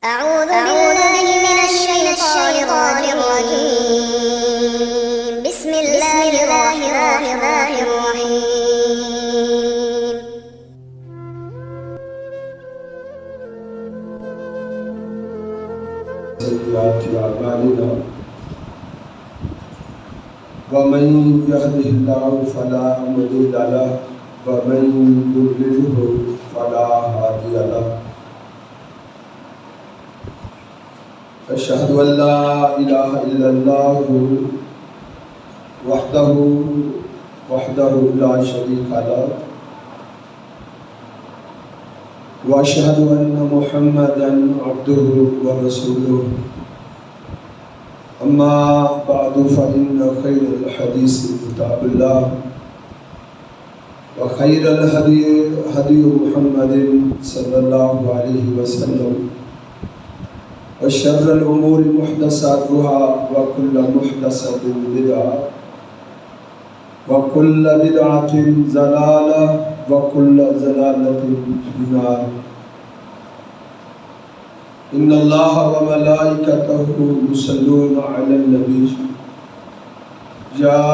أعوذ بالله من الشيطان الرجيم. بسم الله الرحمن الرحيم. سيئات أعمالنا ومن يهده الله فلا مضل له ومن يضلله فلا هادي له. أشهد أن لا إله إلا الله وحده لا شريك له وأشهد أن محمدًا عبده ورسوله. أما بعد فإن خير الحديث كتاب الله وخير الهدي هدي محمد صلى الله عليه وسلم وشر الأمور محدثاتها وكل محدثة بدعة وكل بدعة ضلالة وكل ضلالة في النار. إن الله وملائكته يصلون على النبي يا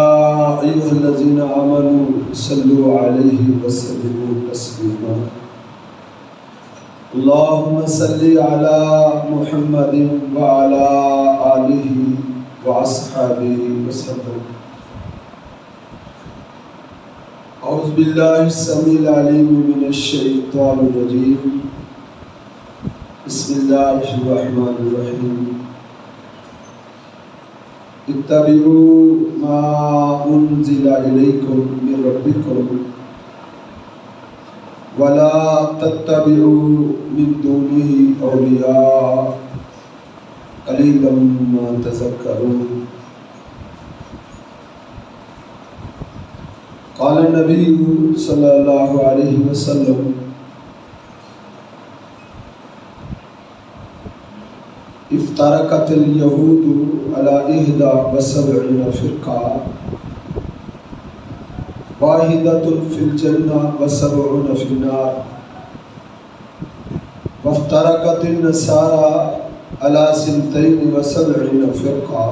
أيها الذين آمنوا صلوا عليه وسلموا تسليما. اللهم صل على محمد وعلى آله وأصحابه وسلم. أعوذ بالله السميع العليم من الشيطان الرجيم. بسم الله الرحمن الرحيم. اتبعوا ما أنزل إليكم من ربكم ولا تتبعوا من دونه أولياء قليلا ما تذكرون. قال النبي صلى الله عليه وسلم افترقت اليهود على 71 فرقة واحدة في الجنة و70 في النار. وافترقت النصارى على 72 فرقة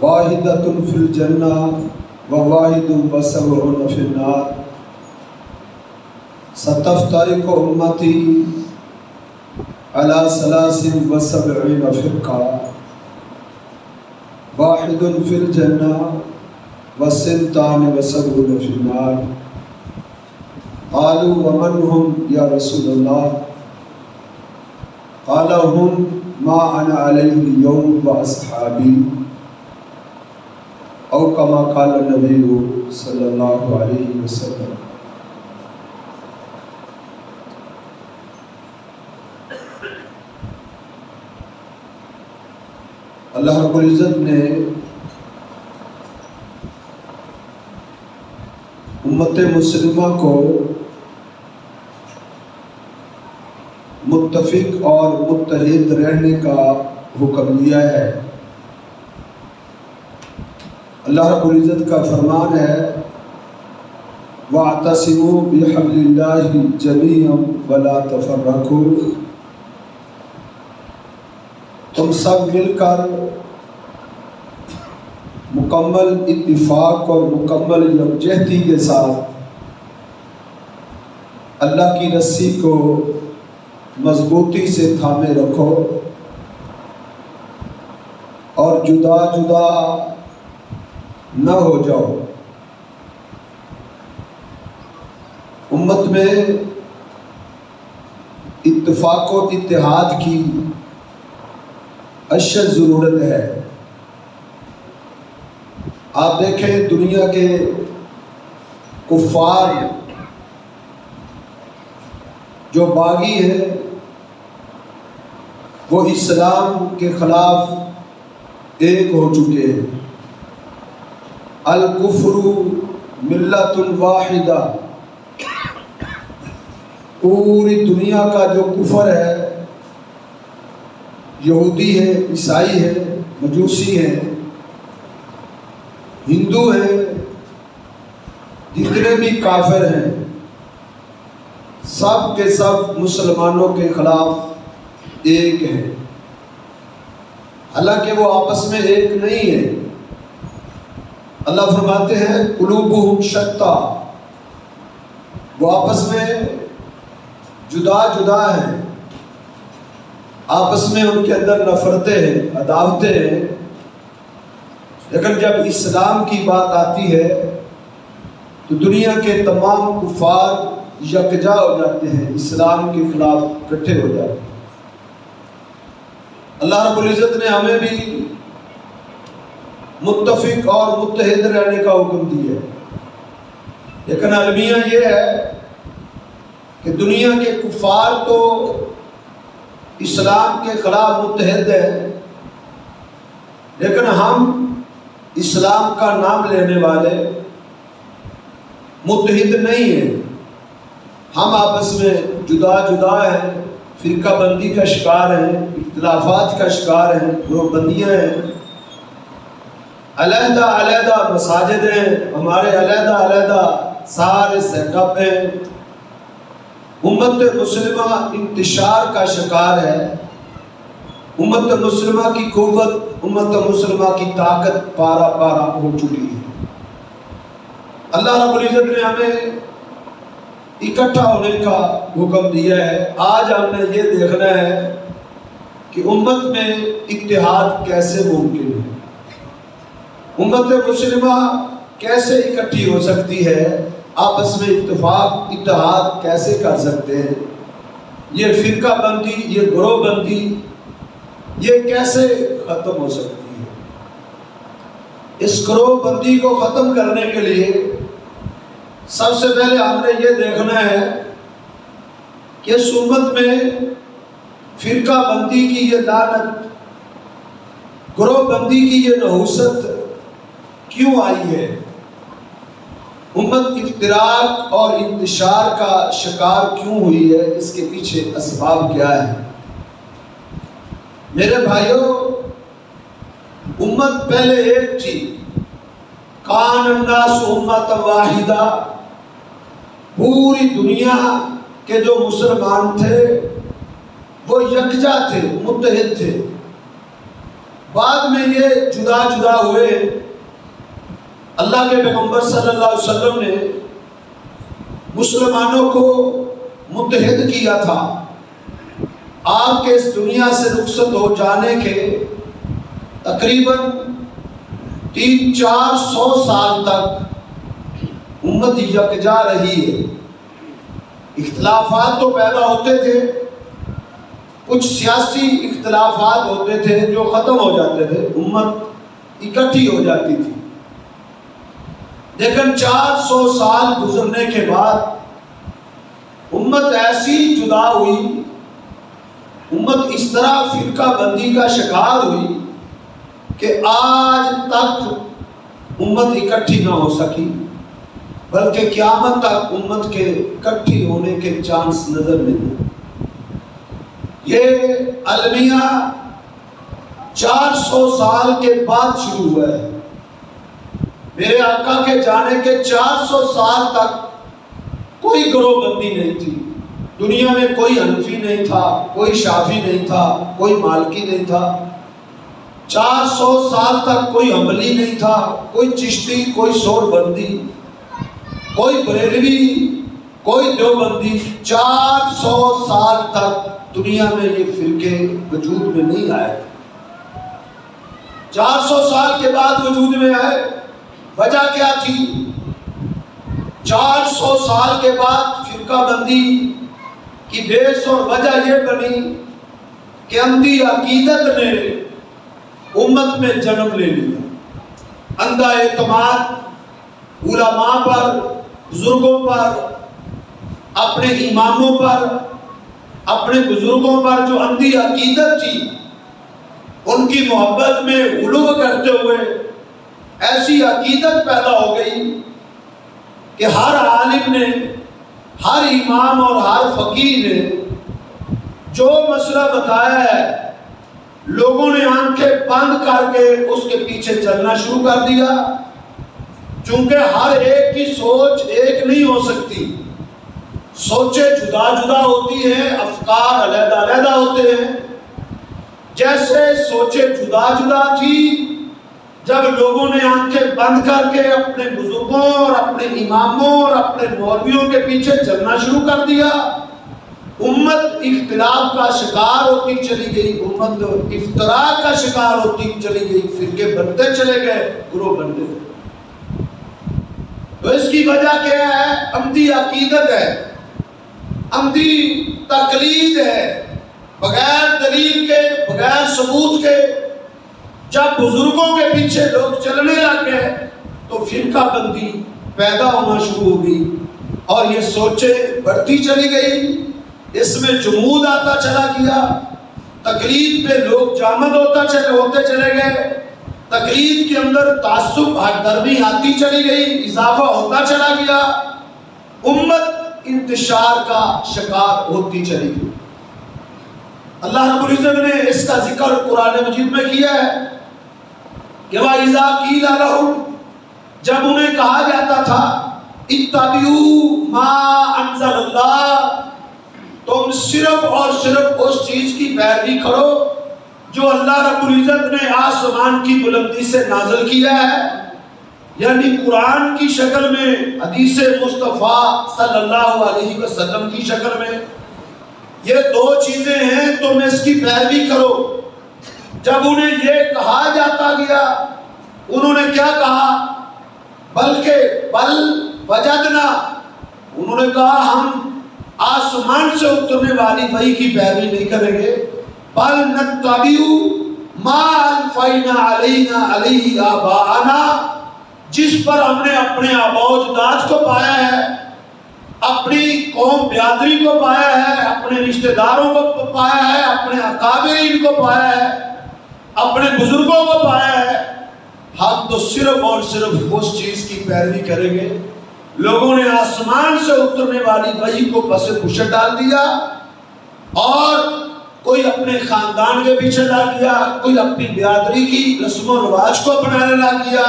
واحدة في الجنة و71 في النار. ستفترق أمتي على 73 فرقة واحد في الجنة و72 في النار. قالوا ومن هم يا رسول الله؟ قال هم ما أنا عليه اليوم وأصحابي أو كما قال النبي صلی اللہ علیہ وسلم. اللہ رب العزت نے امت مسلمہ کو متفق اور متحد رہنے کا حکم دیا ہے. اللہ رب العزت کا فرمان ہے وَاعْتَصِمُوا بِحَبْلِ اللَّهِ جَمِيعًا وَلَا تَفَرَّقُوا. تم سب مل کر مکمل اتفاق اور مکمل یکجہتی کے ساتھ اللہ کی رسی کو مضبوطی سے تھامے رکھو اور جدا جدا نہ ہو جاؤ. امت میں اتفاق و اتحاد کی اشد ضرورت ہے. آپ دیکھیں دنیا کے کفار جو باغی ہیں وہ اسلام کے خلاف ایک ہو چکے ہیں. الکفر ملت واحدہ. پوری دنیا کا جو کفر ہے، یہودی ہے، عیسائی ہے، مجوسی ہے، ہندو ہیں، جتنے بھی کافر ہیں، سب کے سب مسلمانوں کے خلاف ایک ہیں، حالانکہ وہ آپس میں ایک نہیں ہے۔ اللہ فرماتے ہیں قلوبہم شتیٰ، وہ آپس میں جدا جدا ہیں، آپس میں ان کے اندر نفرتیں ہیں، عداوتیں ہیں، لیکن جب اسلام کی بات آتی ہے تو دنیا کے تمام کفار یکجا ہو جاتے ہیں، اسلام کے خلاف اکٹھے ہو جاتے ہیں۔ اللہ رب العزت نے ہمیں بھی متفق اور متحد رہنے کا حکم دیا ہے، لیکن المیہ یہ ہے کہ دنیا کے کفار تو اسلام کے خلاف متحد ہیں، لیکن ہم اسلام کا نام لینے والے متحد نہیں ہیں، ہم آپس میں جدا جدا ہیں، فرقہ بندی کا شکار ہیں، اختلافات کا شکار ہیں، گروہ بندیاں ہیں، علیحدہ علیحدہ مساجد ہیں، ہمارے علیحدہ علیحدہ سارے سیٹ اپ ہیں۔ امت مسلمہ انتشار کا شکار ہے، امت مسلمہ کی قوت، امت مسلمہ کی طاقت پارا پارا ہو چکی ہے۔ اللہ رب العزت نے ہمیں اکٹھا ہونے کا حکم دیا ہے۔ آج ہم نے یہ دیکھنا ہے کہ امت میں اتحاد کیسے ممکن ہے، امت مسلمہ کیسے اکٹھی ہو سکتی ہے، آپس میں اتحاد کیسے کر سکتے ہیں، یہ فرقہ بندی، یہ گروہ بندی، یہ کیسے ختم ہو سکتی ہے۔ اس گروہ بندی کو ختم کرنے کے لیے سب سے پہلے ہم نے یہ دیکھنا ہے کہ اس امت میں فرقہ بندی کی یہ لعنت، گروہ بندی کی یہ نحوست کیوں آئی ہے، امت افتراق اور انتشار کا شکار کیوں ہوئی ہے، اس کے پیچھے اسباب کیا ہے۔ میرے بھائیوں، امت پہلے ایک تھی، کان الناس امۃ واحدہ، پوری دنیا کے جو مسلمان تھے وہ یکجا تھے، متحد تھے۔ بعد میں یہ جدا جدا ہوئے۔ اللہ کے پیغمبر صلی اللہ علیہ وسلم نے مسلمانوں کو متحد کیا تھا۔ آپ کے اس دنیا سے رخصت ہو جانے کے تقریباً 300-400 سال تک امت یکجا رہی ہے۔ اختلافات تو پیدا ہوتے تھے، کچھ سیاسی اختلافات ہوتے تھے جو ختم ہو جاتے تھے، امت اکٹھی ہو جاتی تھی، لیکن 400 سال گزرنے کے بعد امت ایسی جدا ہوئی، امت اس طرح فرقہ بندی کا شکار ہوئی کہ آج تک امت اکٹھی نہ ہو سکی، بلکہ قیامت تک امت کے اکٹھی ہونے کے چانس نظر نہیں۔ یہ المیہ 400 سال کے بعد شروع ہوا ہے۔ میرے آقا کے جانے کے 400 سال تک کوئی گروہ بندی نہیں تھی، دنیا میں کوئی حنفی نہیں تھا، کوئی شافی نہیں تھا، کوئی مالکی نہیں تھا۔ 400 سال تک کوئی حنبلی نہیں تھا، کوئی چشتی، کوئی سور بندی، کوئی بریلوی، کوئی دیوبندی۔ 400 سال تک دنیا میں یہ فرقے وجود میں نہیں آئے۔ 400 سال کے بعد وجود میں آئے۔ وجہ کیا تھی؟ 400 سال کے بعد فرقہ بندی کی بیس اور وجہ یہ بنی کہ اندھی عقیدت نے امت میں جنم لے لیا۔ اندھا اعتماد علماء پر، بزرگوں پر، اپنے اماموں پر، اپنے بزرگوں پر جو اندھی عقیدت تھی، ان کی محبت میں غلو کرتے ہوئے ایسی عقیدت پیدا ہو گئی کہ ہر عالم نے، ہر امام اور ہر فقیہ نے جو مسئلہ بتایا ہے، لوگوں نے آنکھیں بند کر کے اس کے پیچھے چلنا شروع کر دیا۔ چونکہ ہر ایک کی سوچ ایک نہیں ہو سکتی، سوچیں جدا جدا ہوتی ہیں، افکار علیحدہ علیحدہ ہوتے ہیں، سے سوچیں جدا جدا تھی، جب لوگوں نے آنکھیں بند کر کے اپنے بزرگوں اور اپنے اماموں اور اپنے مولویوں کے پیچھے چلنا شروع کر دیا، امت اختلاف کا شکار ہوتی چلی گئی، امت افتراق کا شکار ہوتی چلی گئی، فرقے بنتے چلے گئے، گروہ بنتے گئے۔ تو اس کی وجہ کیا ہے؟ عمدی عقیدت ہے، عمدی تقلید ہے، بغیر دلیل کے، بغیر ثبوت کے جب بزرگوں کے پیچھے لوگ چلنے لگ گئے تو فرقہ بندی پیدا ہونا شروع ہو گئی، اور یہ سوچیں بڑھتی چلی گئی، اس میں جمود آتا چلا گیا، تقلید پہ لوگ جامد ہوتے چلے گئے، تقلید کے اندر تعصب ہردرمی آتی چلی گئی، اضافہ ہوتا چلا گیا، امت انتشار کا شکار ہوتی چلی گئی۔ اللہ رب العزت نے اس کا ذکر قرآن مجید میں کیا ہے کہ وَإِذَا قِيلَ لَهُمْ، جب انہیں کہا جاتا تھا اتَّبِعُوا مَا أَنزَلَ اللَّهُ، تم صرف اور صرف اس چیز کی پیروی کرو جو اللہ رب العزت نے آسمان کی بلندی سے نازل کیا ہے، یعنی قرآن کی شکل میں، حدیث مصطفیٰ صلی اللہ علیہ وسلم کی شکل میں، یہ دو چیزیں ہیں، تم اس کی پیروی کرو۔ جب انہیں یہ کہا جاتا گیا، انہوں نے کیا کہا؟ بلکہ بل وجدنا، انہوں نے کہا ہم آسمان سے اترنے والی وحی کی پیروی نہیں کریں گے، بل نتبع ما الفینا علیہ آباءنا، جس پر ہم نے اپنے آباء و اجداد کو پایا ہے، اپنی قوم بیادری کو پایا ہے، اپنے رشتہ داروں کو پایا ہے، اپنے اکابرین کو پایا ہے، اپنے بزرگوں کو پایا ہے، ہم تو صرف اور صرف اس چیز کی پیروی کریں گے۔ لوگوں نے آسمان سے اترنے والی وحی کو پس پشت ڈال دیا، اور کوئی اپنے خاندان کے پیچھے لگ گیا، کوئی اپنی بیادری کی رسم و رواج کو اپنانے لگ گیا،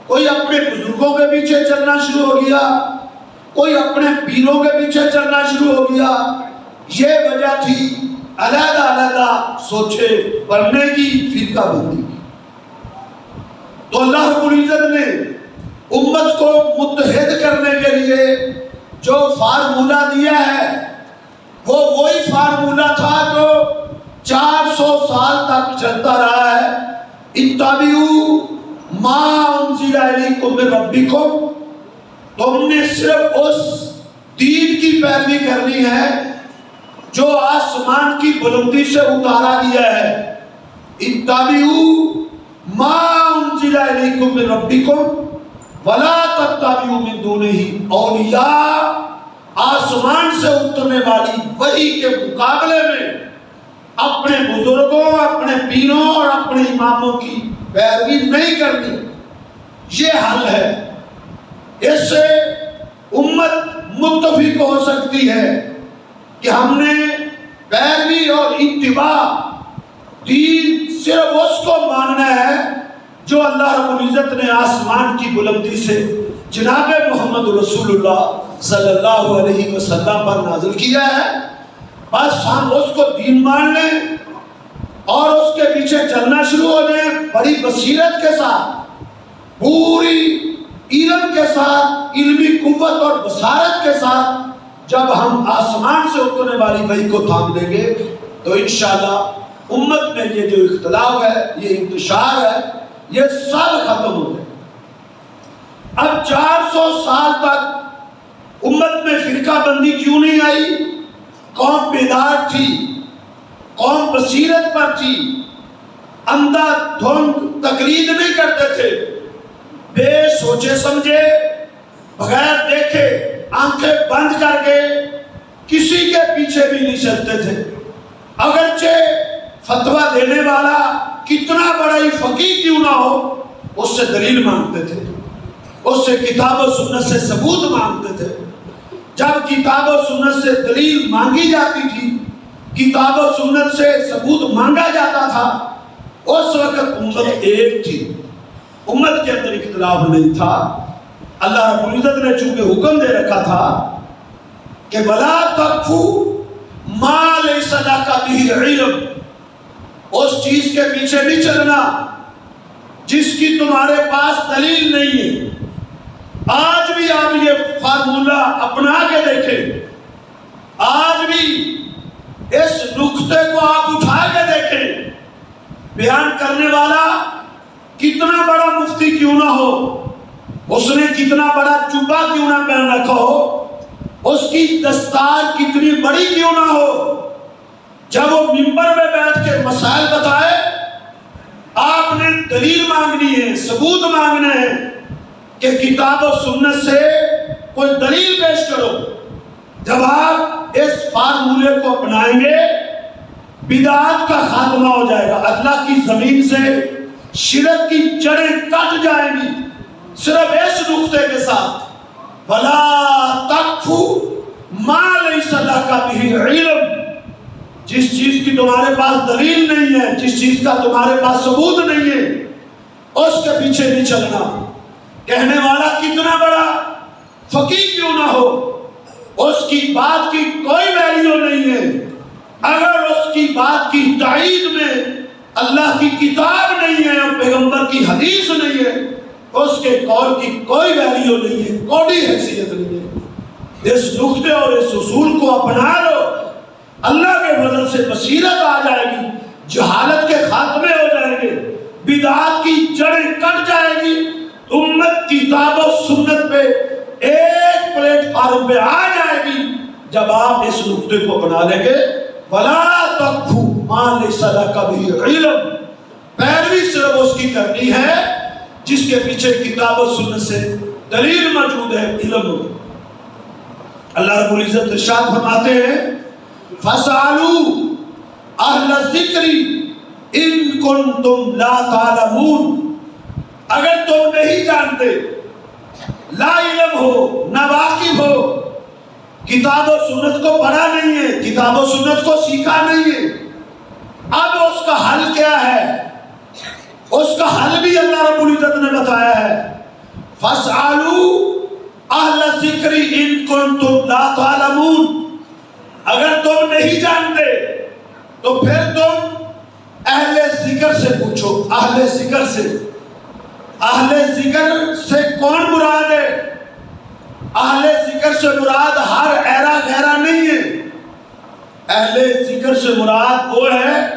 کوئی اپنے بزرگوں کے پیچھے چلنا شروع ہو گیا، کوئی اپنے پیروں کے پیچھے چلنا شروع ہو گیا۔ یہ وجہ تھی علیحدہ علیحدہ سوچے پڑھنے کی، فرقہ بندی کی۔ تو اللہ رب العزت نے امت کو متحد کرنے کے لیے جو فارمولہ دیا ہے، وہ وہی فارمولہ تھا جو 400 سال تک چلتا رہا ہے۔ اتبعوا ما انزل الیکم من ربکم، تم نے صرف اس دین کی پیروی کرنی ہے جو آسمان کی بلندی سے اتارا گیا ہے۔ اتبعوا ما انزل الیکم من ربکم ولا تتبعوا من دونہ اولیاء، آسمان سے اترنے والی وحی کے مقابلے میں اپنے بزرگوں، اپنے پیروں اور اپنے اماموں کی پیروی نہیں کرنی، یہ حل ہے۔ اس سے امت متفق ہو سکتی ہے کہ ہم نے پیروی اور اتباع دین صرف اس کو ماننا ہے جو اللہ رب العزت نے آسمان کی بلندی سے جناب محمد رسول اللہ صلی اللہ علیہ وسلم پر نازل کیا ہے، بس ہم اس کو دین مان لیں اور اس کے پیچھے چلنا شروع ہو جائیں، بڑی بصیرت کے ساتھ، پوری علم کے ساتھ، علمی قوت اور بصارت کے ساتھ جب ہم آسمان سے اترنے والی وحی کو تھام لیں گے تو انشاءاللہ امت میں یہ جو اختلاف ہے، یہ انتشار ہے، یہ سب ختم ہو گئے۔ اب 400 سال تک امت میں فرقہ بندی کیوں نہیں آئی؟ قوم بیدار تھی، قوم بصیرت پر تھی، اندھا دھند تقلید نہیں کرتے تھے، بے سوچے سمجھے، بغیر دیکھے، آنکھیں بند کر کے کسی کے پیچھے بھی نہیں چلتے تھے، اگرچہ فتویٰ دینے والا کتنا بڑا ہی فقیہ کیوں نہ ہو، اس سے دلیل مانگتے تھے، اس سے کتاب و سنت سے ثبوت مانگتے تھے۔ جب کتاب و سنت سے دلیل مانگی جاتی تھی، کتاب و سنت سے ثبوت مانگا جاتا تھا، اس وقت امت ایک تھی، امت کے اندر اختلاف نہیں تھا۔ اللہ رب العزت نے چونکہ حکم دے رکھا تھا کہ وَلَا تَقْفُ مَا لَيْسَ لَكَ بِهِ عِلْمٌ، اس چیز کے پیچھے نہیں چلنا جس کی تمہارے پاس دلیل نہیں ہے۔ آج بھی آپ یہ فارمولہ اپنا کے دیکھیں، آج بھی اس نقطے کو آپ اٹھا کے دیکھیں، بیان کرنے والا کتنا بڑا مفتی کیوں نہ ہو، اس نے کتنا بڑا جبہ کیوں نہ پہن رکھا ہو، اس کی دستار کتنی بڑی کیوں نہ ہو، جب وہ منبر میں بیٹھ کے مسائل بتائے، آپ نے دلیل مانگنی ہے، ثبوت مانگنے ہیں کہ کتاب و سنت سے کوئی دلیل پیش کرو۔ جب آپ اس فارمولے کو اپنائیں گے، بدعات کا خاتمہ ہو جائے گا، اللہ کی زمین سے شرک کی جڑیں کٹ جائیں گی، صرف اس نقطے کے ساتھ وَلَا تَقْفُ مَا لَيْسَ لَكَ بِهِ عِلْمٌ، جس چیز کی تمہارے پاس دلیل نہیں ہے، جس چیز کا تمہارے پاس ثبوت نہیں ہے، اس کے پیچھے نہیں چلنا۔ کہنے والا کتنا بڑا فقیہ کیوں نہ ہو، اس کی بات کی کوئی ویلیو نہیں ہے، اگر اس کی بات کی تائید میں اللہ کی کتاب نہیں ہے اور پیغمبر کی حدیث نہیں ہے، اس کے قول کی کوئی ویلیو نہیں ہے، کوئی حیثیت نہیں ہے۔ اس نقطے اور اس اصول کو اپنا لو، اللہ کے فضل سے بصیرت آ جائے گی، جہالت کے خاتمے ہو جائیں گے، بدعات کی جڑیں کٹ جائے گی، امت کتاب و سنت پہ ایک پلیٹ فارم پہ آ جائے گی۔ جب آپ اس نقطے کو اپنا لیں گے، وَلَا تَقْفُ مَا لَيْسَ لَكَ بِهِ عِلْمٌ، پیروی صرف اس کی کرنی ہے جس کے پیچھے کتاب و سنت سے دلیل موجود ہے، علم۔ اللہ رب العزت ارشاد فرماتے ہیں فَاسْأَلُوا أَهْلَ الذِّكْرِ إِن كُنتُمْ لَا تَعْلَمُونَ، اگر تم نہیں جانتے، لا علم ہو، نہ واقف ہو، کتاب و سنت کو پڑھا نہیں ہے، کتاب و سنت کو سیکھا نہیں ہے، اب اس کا حل کیا ہے؟ اس کا حل بھی اللہ رب العزت نے بتایا ہے، فَاسْأَلُوا أَهْلَ الذِّكْرِ إِن كُنتُمْ لَا تَعْلَمُونَ، اگر تم نہیں جانتے تو پھر تم اہل ذکر سے پوچھو۔ اہل ذکر سے، اہل ذکر سے کون مراد ہے؟ اہل ذکر سے مراد ہر ایرا غیرہ نہیں ہے، اہل ذکر سے مراد وہ ہے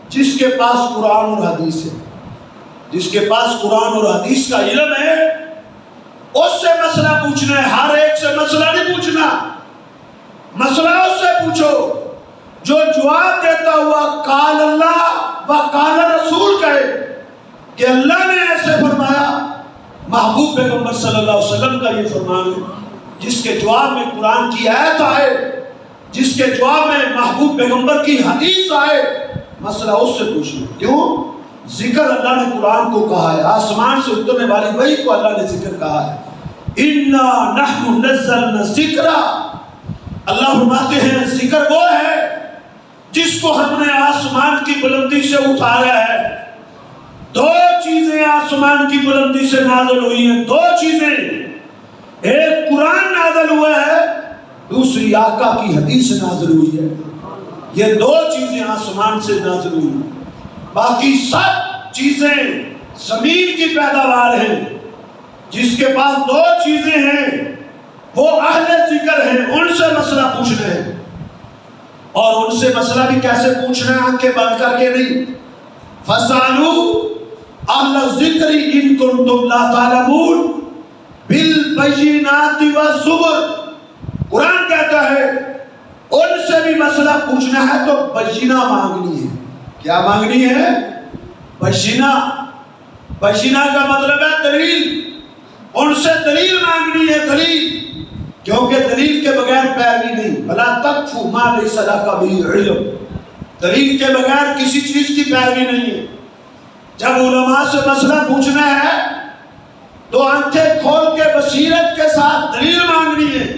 جس کے پاس قرآن اور حدیث ہے، جس کے پاس قرآن اور حدیث کا علم ہے، اس سے مسئلہ پوچھنا ہے، ہر ایک سے مسئلہ نہیں پوچھنا، مسئلہ اس سے پوچھو جو جواب دیتا ہوا قال اللہ و قال رسول کہے کہ اللہ نے ایسے فرمایا، محبوب پیغمبر صلی اللہ علیہ وسلم کا یہ فرمان ہے، جس کے جواب میں قرآن کی آیت آئے، جس کے جواب میں محبوب پیغمبر کی حدیث آئے، مسئلہ اس سے پوچھنا۔ کیوں؟ ذکر اللہ نے قرآن کو کہا ہے، آسمان سے اترنے والی وحی کو اللہ نے ذکر کہا ہے، اِنَّا نَحْنُ نَزَّلْنَا الذِّکْرَ، اللہ فرماتے ہیں ذکر وہ ہے جس کو ہم نے آسمان کی بلندی سے اٹھایا ہے۔ دو چیزیں آسمان کی بلندی سے نازل ہوئی ہیں، دو چیزیں، ایک قرآن نازل ہوا ہے، دوسری آقا کی حدیث نازل ہوئی ہے، یہ دو چیزیں آسمان سے نازل ہوئی ہیں، باقی سب چیزیں زمین کی پیداوار ہیں۔ جس کے پاس دو چیزیں ہیں وہ اہل ذکر ہیں، ان سے مسئلہ پوچھنا ہے، اور ان سے مسئلہ بھی کیسے پوچھنا ہے؟ آنکھیں بند کر کے نہیں، فَاسْأَلُوا أَهْلَ الذِّكْرِ إِن كُنتُمْ لَا تَعْلَمُونَ بِالْبَيِّنَاتِ وَالزُّبُرِ، قرآن کہتا ہے ان سے بھی مسئلہ پوچھنا ہے تو بینہ مانگنی ہے۔ کیا مانگنی ہے؟ بینہ۔ بینہ کا مطلب ہے دلیل، ان سے دلیل مانگنی ہے، دلیل، کیونکہ دلیل کے بغیر پیروی نہیں۔ وَلَا تَقْفُ مَا لَيْسَ لَكَ بِهِ عِلْمٌ، دلیل کے بغیر کسی چیز کی پیروی نہیں ہے۔ جب علماء سے مسئلہ پوچھنا ہے تو آنکھیں کھول کے بصیرت کے ساتھ دلیل مانگنی ہے،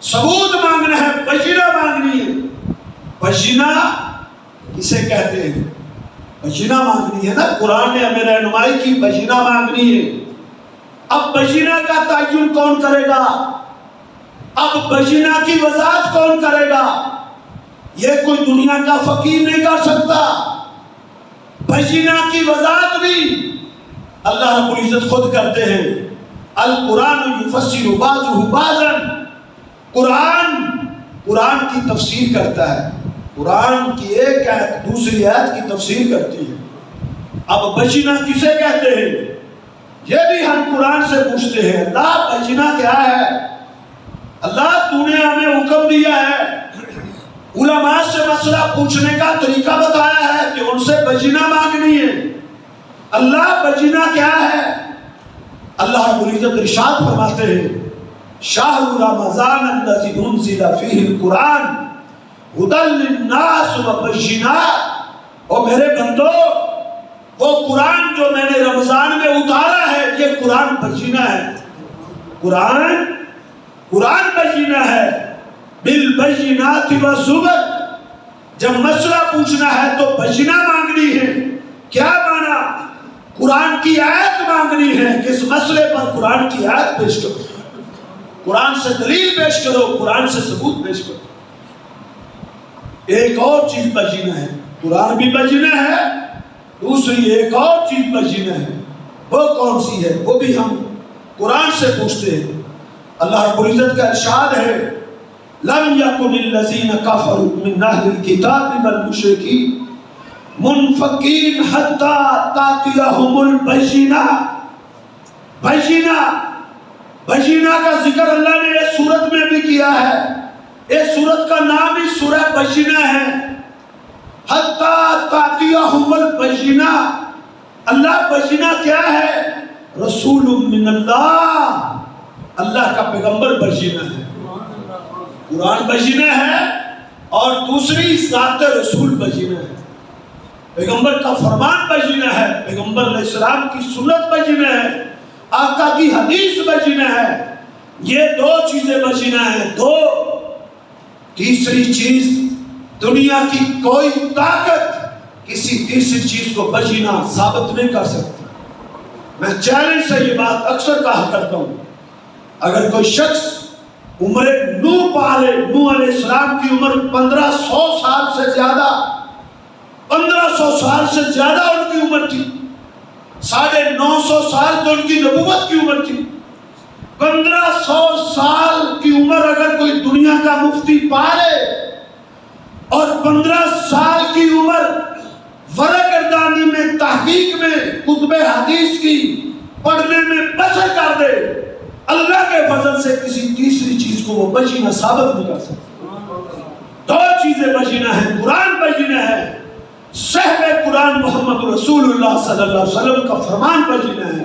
ثبوت مانگنا ہے، بینہ مانگنی ہے۔ بینہ کسے کہتے ہیں؟ بینہ مانگنی ہے نا، قرآن نے ہمیں رہنمائی کی، بینہ مانگنی ہے۔ اب بینہ کا تعین کون کرے گا؟ اب بینہ کی وضاحت کون کرے گا؟ یہ کوئی دنیا کا فقیر نہیں کر سکتا، بجینہ کی وضاحت بھی اللہ رب العزت خود کرتے ہیں. القرآن یفسر بعضہ بعضا، قرآن کی تفسیر کرتا ہے. قرآن کی ایک آیت دوسری آیت کی تفسیر کرتی ہے. اب بجینہ کسے کہتے ہیں یہ بھی ہم قرآن سے پوچھتے ہیں. اللہ بجینہ کیا ہے؟ اللہ تو نے ہمیں حکم دیا ہے، علماء سے مسئلہ پوچھنے کا طریقہ بتایا ہے کہ ان سے بجینہ مانگنی ہے. اللہ بجینہ کیا ہے؟ اللہ رب العزت ارشاد فرماتے ہیں شہر رمضان الذی انزل فیہ القرآن ھدی للناس وبینات. اور میرے بندو وہ قرآن جو میں نے رمضان میں اتارا ہے یہ قرآن بجینہ ہے. قرآن بجینہ ہے. بالبینات والزبر. جب مسئلہ پوچھنا ہے تو بجینہ مانگنی ہے. کیا مانا؟ قرآن کی آیت مانگنی ہے کہ اس مسئلے پر قرآن کی آیت پیش کرو، قرآن سے دلیل پیش کرو، قرآن سے ثبوت پیش کرو. ایک اور چیز بجینہ ہے. قرآن بھی بجینہ ہے، دوسری ایک اور چیز بجینہ ہے. وہ کون سی ہے؟ وہ بھی ہم قرآن سے پوچھتے ہیں. اللہ رب العزت کا ارشاد ہے لم یکن الذین کفروا من اہل الکتاب والمشرکین منفکین حتی تأتیہم البینہ. بجینہ کا ذکر اللہ نے اس سورت میں بھی کیا ہے. اس سورت کا نام ہی سورہ بجینہ ہے. حتی تأتیہم البینہ. اللہ بجینہ کیا ہے؟ رسول من اللہ. اللہ کا پیغمبر بجینہ ہے. قرآن بجینہ ہے اور دوسری ذات رسول بجینہ ہے. پیغمبر کا فرمان بجینہ ہے، پیغمبر علیہ السلام کی سنت بجینہ ہے، آقا کی حدیث بجینہ ہے. یہ دو چیزیں بجینہ ہیں. دو. تیسری چیز دنیا کی کوئی طاقت کسی تیسری چیز کو بجینہ ثابت نہیں کر سکتی. میں چیلنج سے یہ بات اکثر کہا کرتا ہوں، اگر کوئی شخص عمر نوح پالے، نوح علیہ السلام کی عمر 1500 سال سے زیادہ، 1500 سال سے زیادہ ان کی عمر تھی. 950 سال تو ان کی نبوت کی عمر تھی. 1500 سال کی عمر اگر کوئی دنیا کا مفتی پالے اور 15 سال کی عمر ورقردانی میں، تحقیق میں، کتب حدیث کی پڑھنے میں بسر کر دے، اللہ کے فضل سے کسی تیسری چیز کو وہ بجینہ ثابت نہیں کر سکتا. دو چیزیں بجینہ ہیں. قرآن بجینہ ہے، صحب قرآن محمد رسول اللہ صلی اللہ علیہ وسلم کا فرمان بجینہ ہے،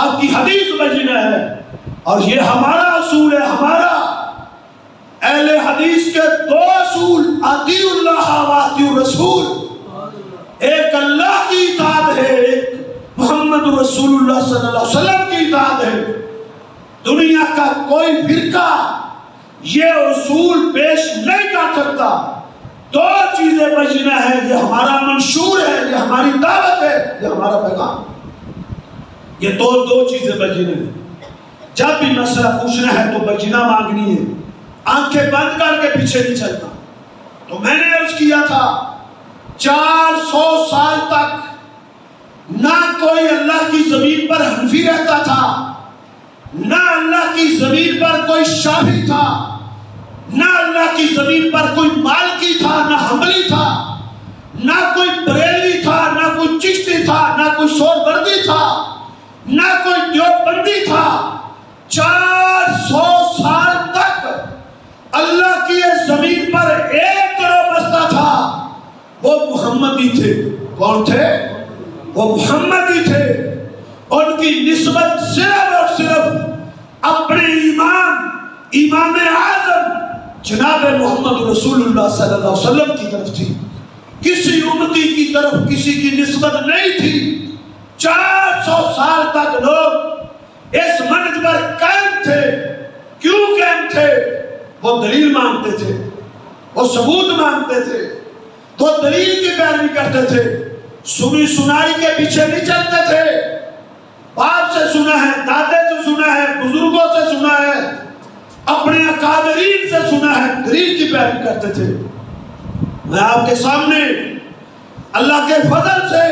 آپ کی حدیث بجینہ ہے. اور یہ ہمارا اصول ہے. ہمارا اہل حدیث کے دو اصول، اطیعوا اللہ و اطیعوا الرسول. ایک اللہ کی اطاعت ہے، ایک محمد رسول اللہ صلی اللہ علیہ وسلم کی اطاعت ہے. دنیا کا کوئی فرقہ یہ اصول پیش نہیں کر سکتا. دو چیزیں بجینہ ہے. یہ ہمارا منشور ہے، یہ ہماری دعوت ہے، یہ ہمارا پیغام. یہ دو چیزیں بجینہ ہیں. جب بھی مسئلہ پوچھنا ہے تو بجینہ مانگنی ہے. آنکھیں بند کر کے پیچھے نہیں چلنا. تو میں نے عرض کیا تھا 400 سال تک نہ کوئی اللہ کی زمین پر حنفی رہتا تھا، نہ اللہ کی زمین پر کوئی شافعی تھا، نہ اللہ کی زمین پر کوئی مالکی تھا، نہ حنبلی تھا، نہ کوئی بریلوی تھا، نہ کوئی چشتی تھا، نہ کوئی سہروردی تھا، نہ کوئی دیوبندی تھا. 400 سال تک اللہ کی زمین پر ایک گروہ بستا تھا، وہ محمدی تھے. کون تھے؟ وہ محمدی تھے. ان کی نسبت صرف اور صرف اپنے امام اعظم جناب محمد رسول اللہ صلی اللہ علیہ وسلم کی طرف تھی. کسی امتی کی طرف کسی کی نسبت نہیں تھی. 400 سال تک لوگ اس منہج پر قائم تھے. کیوں قائم تھے؟ وہ دلیل مانگتے تھے، وہ ثبوت مانگتے تھے، وہ دلیل کی پیروی کرتے تھے. سنی سنائی کے پیچھے نہیں چلتے تھے. باپ سے سنا ہے، دادے سے سنا ہے، بزرگوں سے سنا ہے، اپنے اکابرین سے سنا ہے، دلیل کی پیروی کرتے تھے. میں آپ کے سامنے اللہ کے فضل سے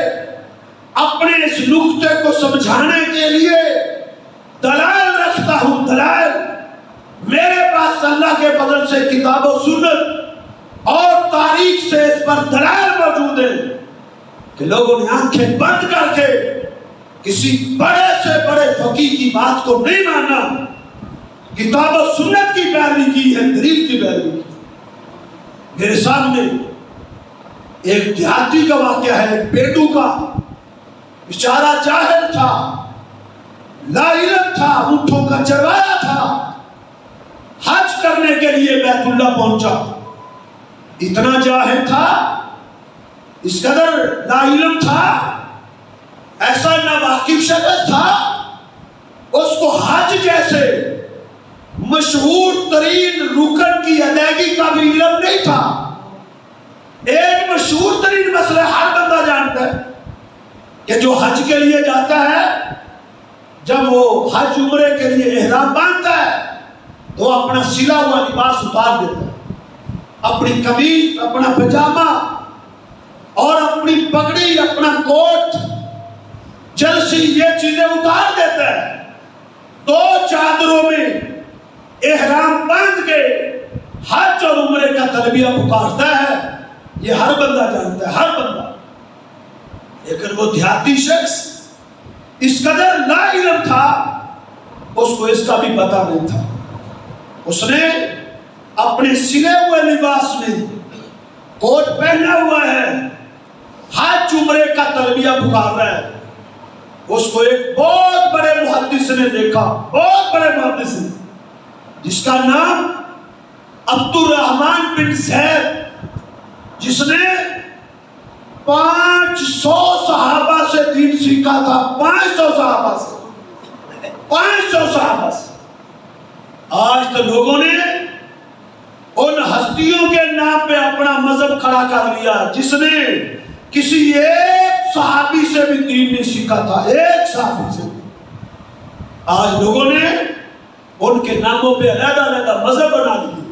اپنے اس نقطے کو سمجھانے کے لیے دلائل رکھتا ہوں. دلائل میرے پاس اللہ کے فضل سے کتاب و سنت اور تاریخ سے اس پر دلائل موجود ہیں کہ لوگوں نے آنکھیں بند کر کے کسی بڑے سے بڑے فقیہ کی بات کو نہیں مانا, کتاب و سنت کی پیروی کی ہے, دلیل کی پیروی کی. میرے سامنے ایک دیہاتی کا واقعہ ہے, ایک پیٹو کا. بیچارہ جاہل تھا, لا علم تھا, اونٹوں کا چروایا تھا, حج کرنے کے لیے بیت اللہ پہنچا. اتنا جاہل تھا, اس قدر لا علم تھا, ایسا ناواقف شخص تھا, اس کو حج جیسے مشہور ترین رکن کی ادائیگی کا بھی علم نہیں تھا. ایک مشہور ترین مسئلہ ہر بندہ جانتا ہے کہ جو حج کے لیے جاتا ہے, جب وہ حج عمرے کے لیے احرام باندھتا ہے تو اپنا سلا ہوا لباس اتار دیتا ہے, اپنی قمیض, اپنا پجامہ اور اپنی پگڑی, اپنا کوٹ, جرسی, یہ چیزیں اتار دیتا ہے. 2 چادروں میں احرام باندھ کے حج اور عمرے کا تلبیہ پکارتا ہے. یہ ہر بندہ جانتا ہے, ہر بندہ. لیکن وہ دیہاتی شخص اس قدر لا علم تھا, اس کو اس کا بھی پتہ نہیں تھا. اس نے اپنے سلے ہوئے لباس میں کوٹ پہنا ہوا ہے, حج عمرے کا تلبیہ پکار رہا ہے. اس کو ایک بہت بڑے محدث نے دیکھا, بہت بڑے محدث نے, جس کا نام عبد الرحمن بن زید, جس نے 500 صحابہ سے دین سیکھا تھا. 500 صحابہ سے, 500 صحابہ سے. آج تو لوگوں نے ان ہستیوں کے نام پہ اپنا مذہب کھڑا کر لیا جس نے کسی ایک صحابی سے بھی دین نہیں سیکھا تھا, ایک صحابی سے بھی. آج لوگوں نے ان کے ناموں پہ علیحدہ علیحدہ مذہب بنا دیے,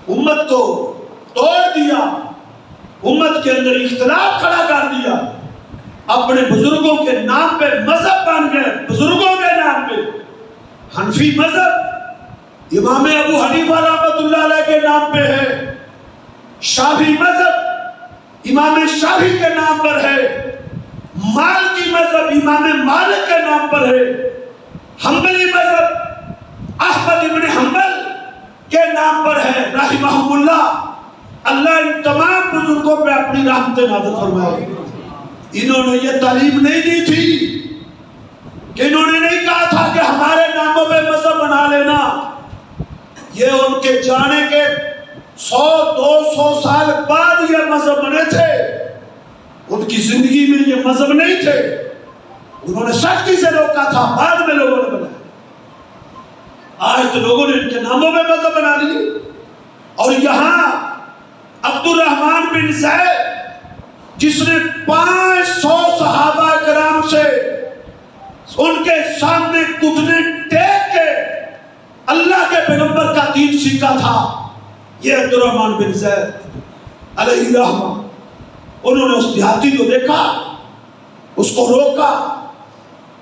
امت کو توڑ دیا, امت کے اندر اختلاف کھڑا کر دیا. اپنے بزرگوں کے نام پہ مذہب بن گئے, بزرگوں کے نام پہ. حنفی مذہب امام ابو حنیفہ رحمۃ اللہ علیہ کے نام پہ ہے, شافعی مذہب امام شافعی کے نام پر ہے, مالکی مذہب امام مالک کے نام پر ہے, حنبلی مذہب احمد ابن حنبل کے نام پر ہے رحمہم اللہ. اللہ ان تمام بزرگوں پہ اپنی رحمت نازل فرمائے. انہوں نے یہ تعلیم نہیں دی تھی کہ انہوں نے نہیں کہا تھا کہ ہمارے ناموں پہ مذہب بنا لینا. یہ ان کے جانے کے 100-200 سال بعد یہ مذہب بنے تھے, ان کی زندگی میں یہ مذہب نہیں تھے. انہوں نے سختی سے روکا تھا, بعد میں لوگوں نے بنایا. آج تو لوگوں نے ان کے ناموں میں مذہب بنا لی. اور یہاں عبد الرحمن بن زید جس نے 500 صحابہ کرام سے ان کے سامنے گھٹنے ٹیک کے اللہ کے پیغمبر کا دین سیکھا تھا, یہ عبد الرحمن بن زید علیہ رحمہ. انہوں نے اس دیہاتی کو دیکھا, اس کو روکا,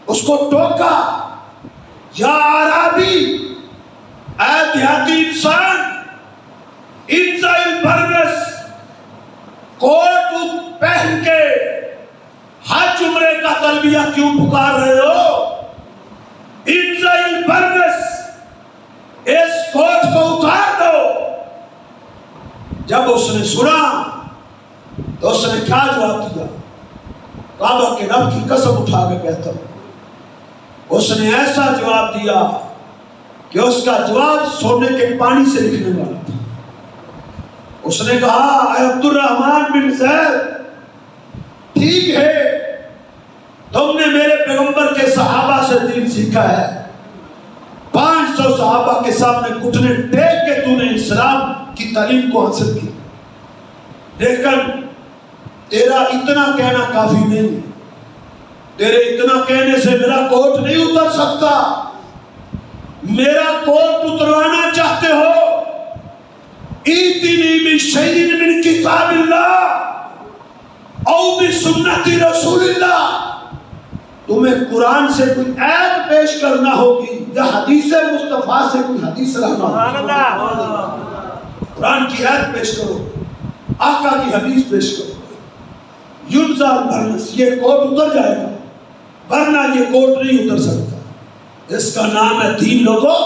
اس کو ٹوکا, یا عربی, اے دیہاتی انسان, انزا البرنس, کوٹ پہن کے حج عمرے کا تلبیہ کیوں پکار رہے ہو؟ انزا البرنس, اس کوٹ کو اتار دو. جب اس نے سنا تو اس نے کیا جواب دیا؟ کعبہ کے رب کی قسم اٹھا کے کہتا ہوں, اس نے ایسا جواب دیا کہ اس کا جواب سونے کے پانی سے لکھنے والا تھا. اس نے کہا, اے عبد الرحمن بن زید, ٹھیک ہے تم نے میرے پیغمبر کے صحابہ سے دین سیکھا ہے, 500 صحابہ کے سامنے گھٹنے ٹیک کے تو نے اسلام کی تعلیم کو حاصل کی, لیکن تیرا اتنا کہنا کافی نہیں. تیرے اتنا کہنے سے میرا کوٹ نہیں اتر سکتا. میرا کوٹ اتروانا چاہتے ہو, ایتنی بشیء من کتاب اللہ او بسنت رسول اللہ، تمہیں قرآن سے کوئی آیت پیش کرنا ہوگی یا حدیث مصطفیٰ سے کوئی حدیث رہنا ہوگی، قرآن کی آیت پیش کرو، آقا کی حدیث پیش کرو، یونزال برنس، یہ کوٹ اتر جائے گا، ورنہ یہ کوٹ نہیں اتر سکتا۔ اس کا نام ہے دین لوگوں،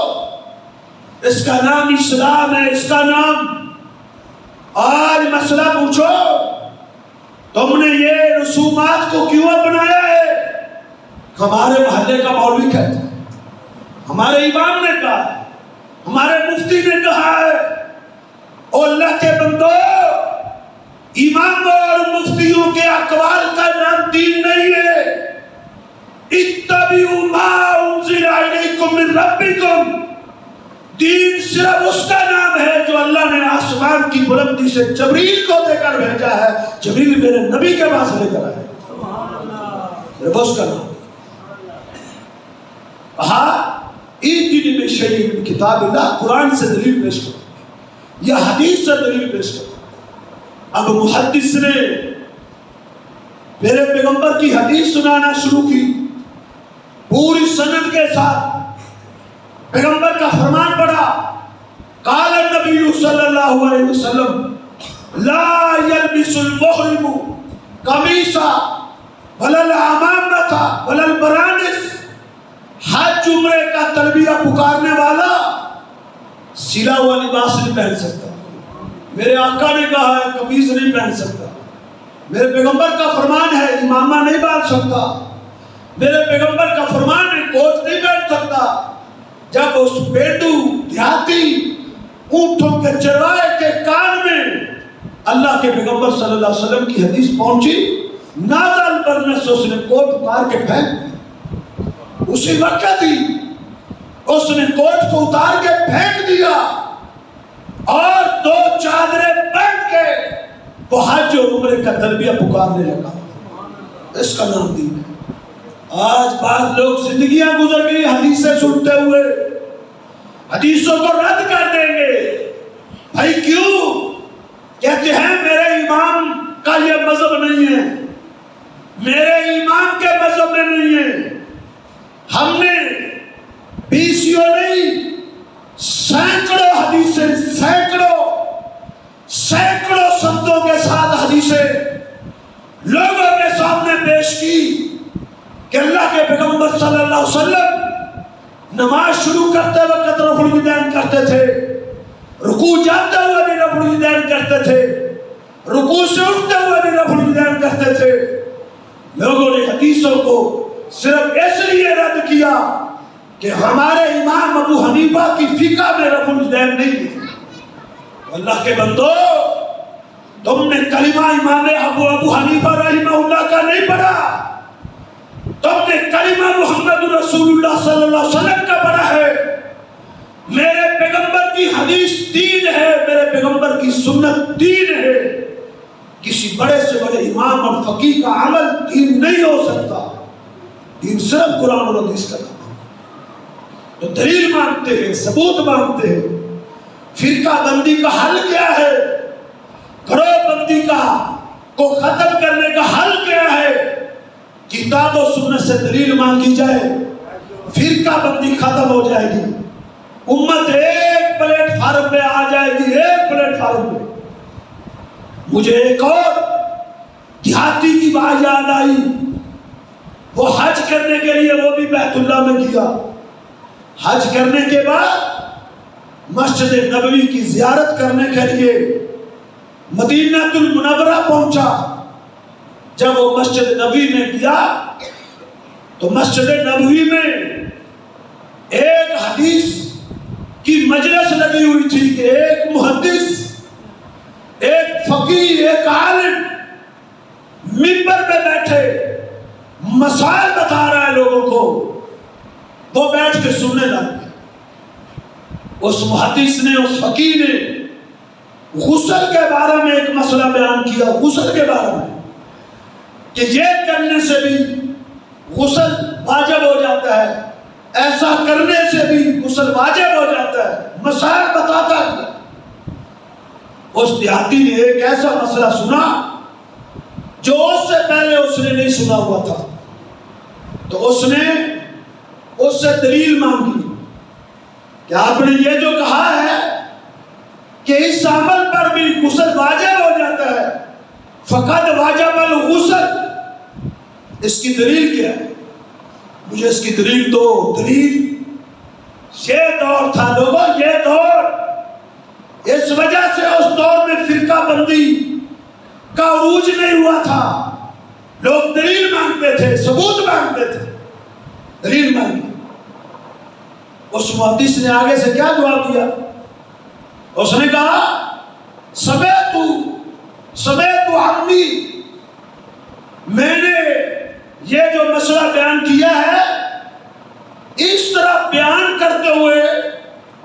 اس کا نام اسلام ہے، اس کا نام۔ آج مسئلہ پوچھو تم نے یہ رسومات کو کیوں اپنایا ہے؟ ہمارے محلے کا مولوی کہتا ہے، ہمارے امام نے کہا ہے، ہمارے مفتی نے کہا ہے۔ اور اللہ کے بندو، اماموں اور مفتیوں کے اقوال کا نام دین نہیں ہے۔ اتبعوا ما انزل الیکم من ربکم، دین صرف اس کا نام ہے جو اللہ نے آسمان کی بلندی سے جبریل کو دے کر بھیجا ہے۔ جبریل میرے نبی کے پاس لے کر آئے، وہ اس کا نام کہا ایتنی بشیء من کتاب اللہ، قرآن سے دلیل پیش کرو یا حدیث سے دلیل پیش کرو۔ اب محدث نے میرے پیغمبر کی حدیث سنانا شروع کی پوری سند کے ساتھ، پیغمبر کا فرمان پڑھا، قال النبی صلی اللہ علیہ وسلم لا یلبس المحرم قمیصا ولا العمامۃ ولا البرانس، حج عمرے کا تلبیہ پکارنے والا سلا ہوا لباس نہیں پہن سکتا۔ میرے آقا نے کہا ہے قمیص نہیں پہن سکتا، میرے پیغمبر کا فرمان ہے امامہ نہیں باندھ سکتا، میرے پیغمبر کا فرمان ہے کوٹ نہیں پہن سکتا۔ جب اس بیٹو دیہاتی اونٹوں کے چرائے کے کان میں اللہ کے پیغمبر صلی اللہ علیہ وسلم کی حدیث پہنچی، نازل برنس اس نے کوٹ اتار کے پھینک، اسی وقت ہی اس نے کوٹ کو اتار کے پھینک دیا اور دو چادریں پہن کے وہ حج اور عمرے کا تلبیہ پکارنے لگا۔ اس کا نام دین ہے۔ آج بعض لوگ زندگیاں گزر گئی حدیثیں سنتے ہوئے، حدیثوں کو رد کر دیں گے۔ بھائی کیوں؟ کہتے ہیں میرے امام کا یہ مذہب نہیں ہے، میرے امام کے مذہب میں نہیں ہے۔ ہم نے بیسیوں نہیں سینکڑوں حدیثیں، سینکڑوں سندوں کے ساتھ حدیثیں لوگوں کے سامنے پیش کی کہ اللہ کے پیغمبر صلی اللہ علیہ وسلم نماز شروع کرتے وقت رفع الیدین کرتے تھے، رکوع جاتے ہوئے بھی رفع الیدین کرتے تھے، رکوع سے اٹھتے ہوئے بھی رفع الیدین کرتے تھے۔ لوگوں نے حدیثوں کو صرف اس لیے رد کیا کہ ہمارے امام ابو حنیفہ کی فقہ میں رفع الیدین نہیں ہے۔ اللہ کے بندو، تم نے کلمہ امام ابو حنیفہ رحمہ اللہ کا نہیں پڑھا، تم نے کلمہ محمد رسول اللہ صلی اللہ علیہ وسلم کا پڑھا ہے۔ میرے پیغمبر کی حدیث دین ہے، میرے پیغمبر کی سنت دین ہے۔ کسی بڑے سے بڑے امام اور فقیہ کا عمل دین نہیں ہو سکتا۔ دین صرف قرآن اور حدیث کا نام ہے۔ تو دلیل مانگتے ہیں، ثبوت مانگتے ہیں۔ فرقہ بندی کا حل کیا ہے؟ گروہ بندی کو ختم کرنے کا حل کیا ہے؟ کتاب و سنت سے دلیل مانگی جائے، فرقہ بندی ختم ہو جائے گی، امت ایک پلیٹ فارم پہ آ جائے گی، ایک پلیٹ فارم پہ۔ مجھے ایک اور دیہاتی کی بات یاد آئی، وہ حج کرنے کے لیے وہ بھی بیت اللہ میں گیا۔ حج کرنے کے بعد مسجد نبوی کی زیارت کرنے کے لیے مدینہ المنورہ پہنچا۔ جب وہ مسجد نبوی میں گیا تو مسجد نبوی میں ایک حدیث کی مجلس لگی ہوئی تھی کہ ایک محدث، ایک فقیہ، ایک عالم منبر پہ بیٹھے مسائل بتا رہا ہے لوگوں کو، وہ بیٹھ کے سننے لگے۔ اس محدث نے، اس فقیہ نے غسل کے بارے میں ایک مسئلہ بیان کیا، غسل کے بارے میں کہ یہ کرنے سے بھی غسل واجب ہو جاتا ہے، ایسا کرنے سے بھی غسل واجب ہو جاتا ہے، مسائل بتاتا ہے۔ اس دیہاتی نے ایک ایسا مسئلہ سنا جو اس سے پہلے اس نے نہیں سنا ہوا تھا. تو اس نے اس سے دلیل مانگی کہ آپ نے یہ جو کہا ہے کہ اس عمل پر بھی غسل واجب ہو جاتا ہے، فقط واجب الغسل، اس کی دلیل کیا ہے؟ مجھے اس کی دلیل دو. دلیل یہ دور تھا لوگوں، یہ دور، اس وجہ سے اس دور میں فرقہ بندی کا عروج نہیں ہوا تھا. لوگ دلیل مانگتے تھے، ثبوت مانگتے تھے، دلیل مانگی. اس محدث نے آگے سے کیا جواب دیا؟ اس نے کہا سمیت عمی، میں نے یہ جو مسئلہ بیان کیا ہے اس طرح بیان کرتے ہوئے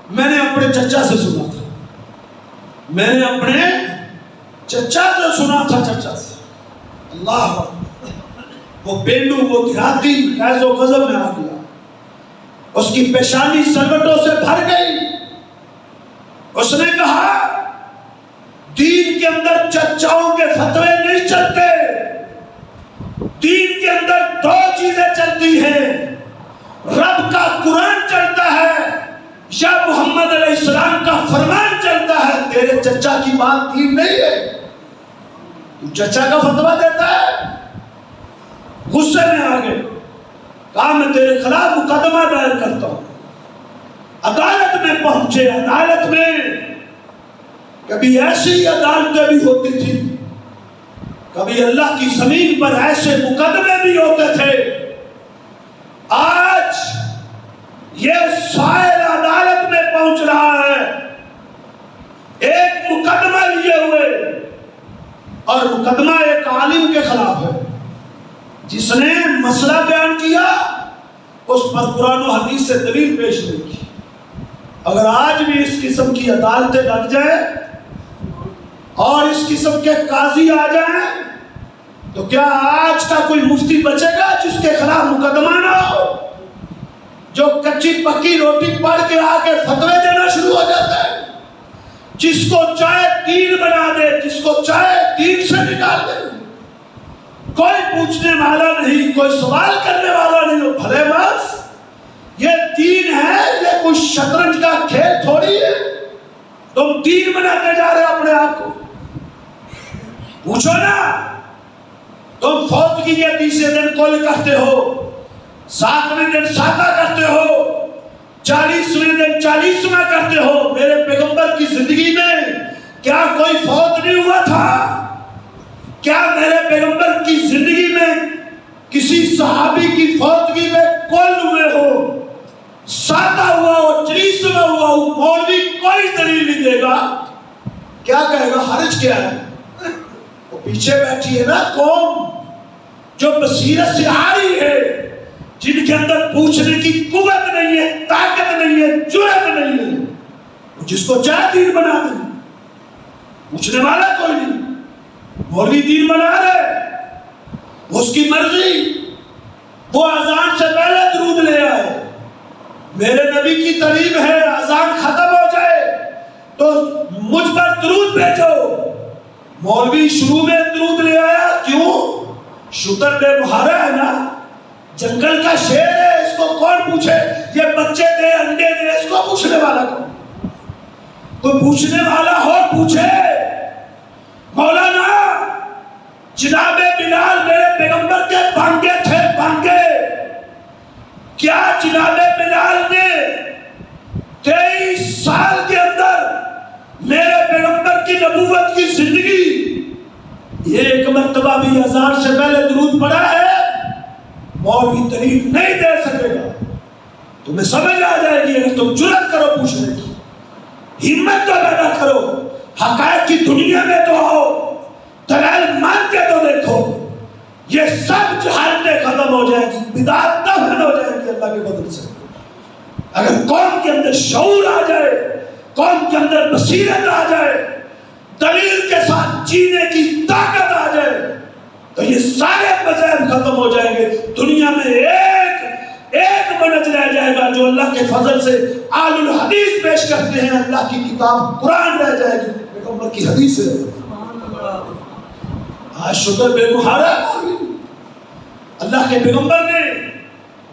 میں نے اپنے چچا سے سنا تھا. میں نے اپنے چچا سے سنا تھا، چچا سے. اللہ، وہ پینڈو، وہ دیہاتی غیظ و غضب میں آ گیا. اس کی پیشانی سلوٹوں سے بھر گئی. اس نے کہا دین کے اندر چچاؤں کے فتوے نہیں چلتے. دین کے اندر دو چیزیں چلتی ہیں، رب کا قرآن چلتا ہے یا محمد علیہ السلام کا فرمان چلتا ہے. تیرے چچا کی بات دین نہیں ہے، تو چچا کا فتویٰ دیتا ہے. غصے میں آ گئے، کہا میں تیرے خلاف مقدمہ دائر کرتا ہوں. عدالت میں پہنچے. عدالت میں کبھی ایسی عدالتیں بھی ہوتی تھی، کبھی اللہ کی زمین پر ایسے مقدمے بھی ہوتے تھے. آج یہ سائل عدالت میں پہنچ رہا ہے ایک مقدمہ لیے ہوئے، اور مقدمہ ایک عالم کے خلاف ہے جس نے مسئلہ بیان کیا، اس پر قرآن و حدیث سے دلیل پیش نہیں کی. اگر آج بھی اس قسم کی عدالتیں لگ جائیں اور اس قسم کے قاضی آ جائیں تو کیا آج کا کوئی مفتی بچے گا جس کے خلاف مقدمہ نہ ہو؟ جو کچی پکی روٹی پڑھ کے آ کے فتوے دینا شروع ہو جاتا ہے، جس کو چاہے دین بنا دے، جس کو چاہے دین سے نکال دے. کوئی پوچھنے والا نہیں، کوئی سوال کرنے والا نہیں. ہو بھلے بس یہ دین ہے، یہ کوئی شطرنج کا کھیل تھوڑی ہے. تم دین بناتے جا رہے اپنے آپ کو. پوچھو نا، تم فوت کی یہ 30 دن کل کرتے ہو، 7ویں دن سادہ کرتے ہو، 40ویں دن 40واں کرتے ہو. میرے پیغمبر کی زندگی میں کیا کوئی فوت نہیں ہوا تھا؟ کیا میرے پیغمبر کی زندگی میں کسی صحابی کی فوتگی میں کل ہوئے ہو، سادہ ہوا ہو، 40واں ہوا ہو؟ مولوی کوئی دلیل نہیں دے گا. کیا کہے گا؟ حرج کیا ہے؟ وہ پیچھے بیٹھی ہے نا قوم جو بصیرت سے آ رہی ہے، جن کے اندر پوچھنے کی قوت نہیں ہے، طاقت نہیں ہے، جرأت نہیں ہے. جس کو چاہے دین بنا دے، پوچھنے والا کوئی نہیں. مولوی دین بنا رہے، اس کی مرضی. وہ اذان سے پہلے درود لے آئے. میرے نبی کی تعلیم ہے اذان ختم ہو جائے تو مجھ پر درود بھیجو. مولوی شروع میں درود لے آیا. کیوں؟ شتر بے بہارا ہے نا، جنگل کا شیر ہے، اس کو کون پوچھے؟ یہ بچے دے، انڈے دے، اس کو پوچھنے والا کون؟ کوئی پوچھنے والا ہو پوچھے. مولانا جناب بلال میرے پیغمبر کے بانگے تھے، بانگے. کیا جناب بلال نے 23 سال کے اندر میرے پیغمبر کی نبوت کی زندگی ایک مرتبہ بھی اذان سے پہلے درود پڑھا ہے؟ مولوی دلیل نہیں دے سکے گا. تمہیں سمجھ آ جائے گی اگر تم جرأت کرو پوچھنے کی، ہمت تو پیدا کرو. حقائق کی دنیا میں تو آؤ، دلائل مان کے تو دیکھو. یہ سب جہالتیں ختم ہو جائیں گی، بدعت دفن ہو جائیں گی اللہ کے فضل سے. اگر قوم کے اندر شعور آ جائے، قوم کے اندر بصیرت آ جائے، دلیل کے ساتھ جینے کی طاقت آ جائے تو یہ سارے مذاہب ختم ہو جائیں گے. دنیا میں ایک منج رہ جائے گا جو اللہ کے فضل سے آل الحدیث پیش کرتے ہیں. اللہ کی کتاب قرآن رہ جائے گی، پیغمبر کی حدیث ہے. آج شکر بے مہارا اللہ کے پیغمبر نے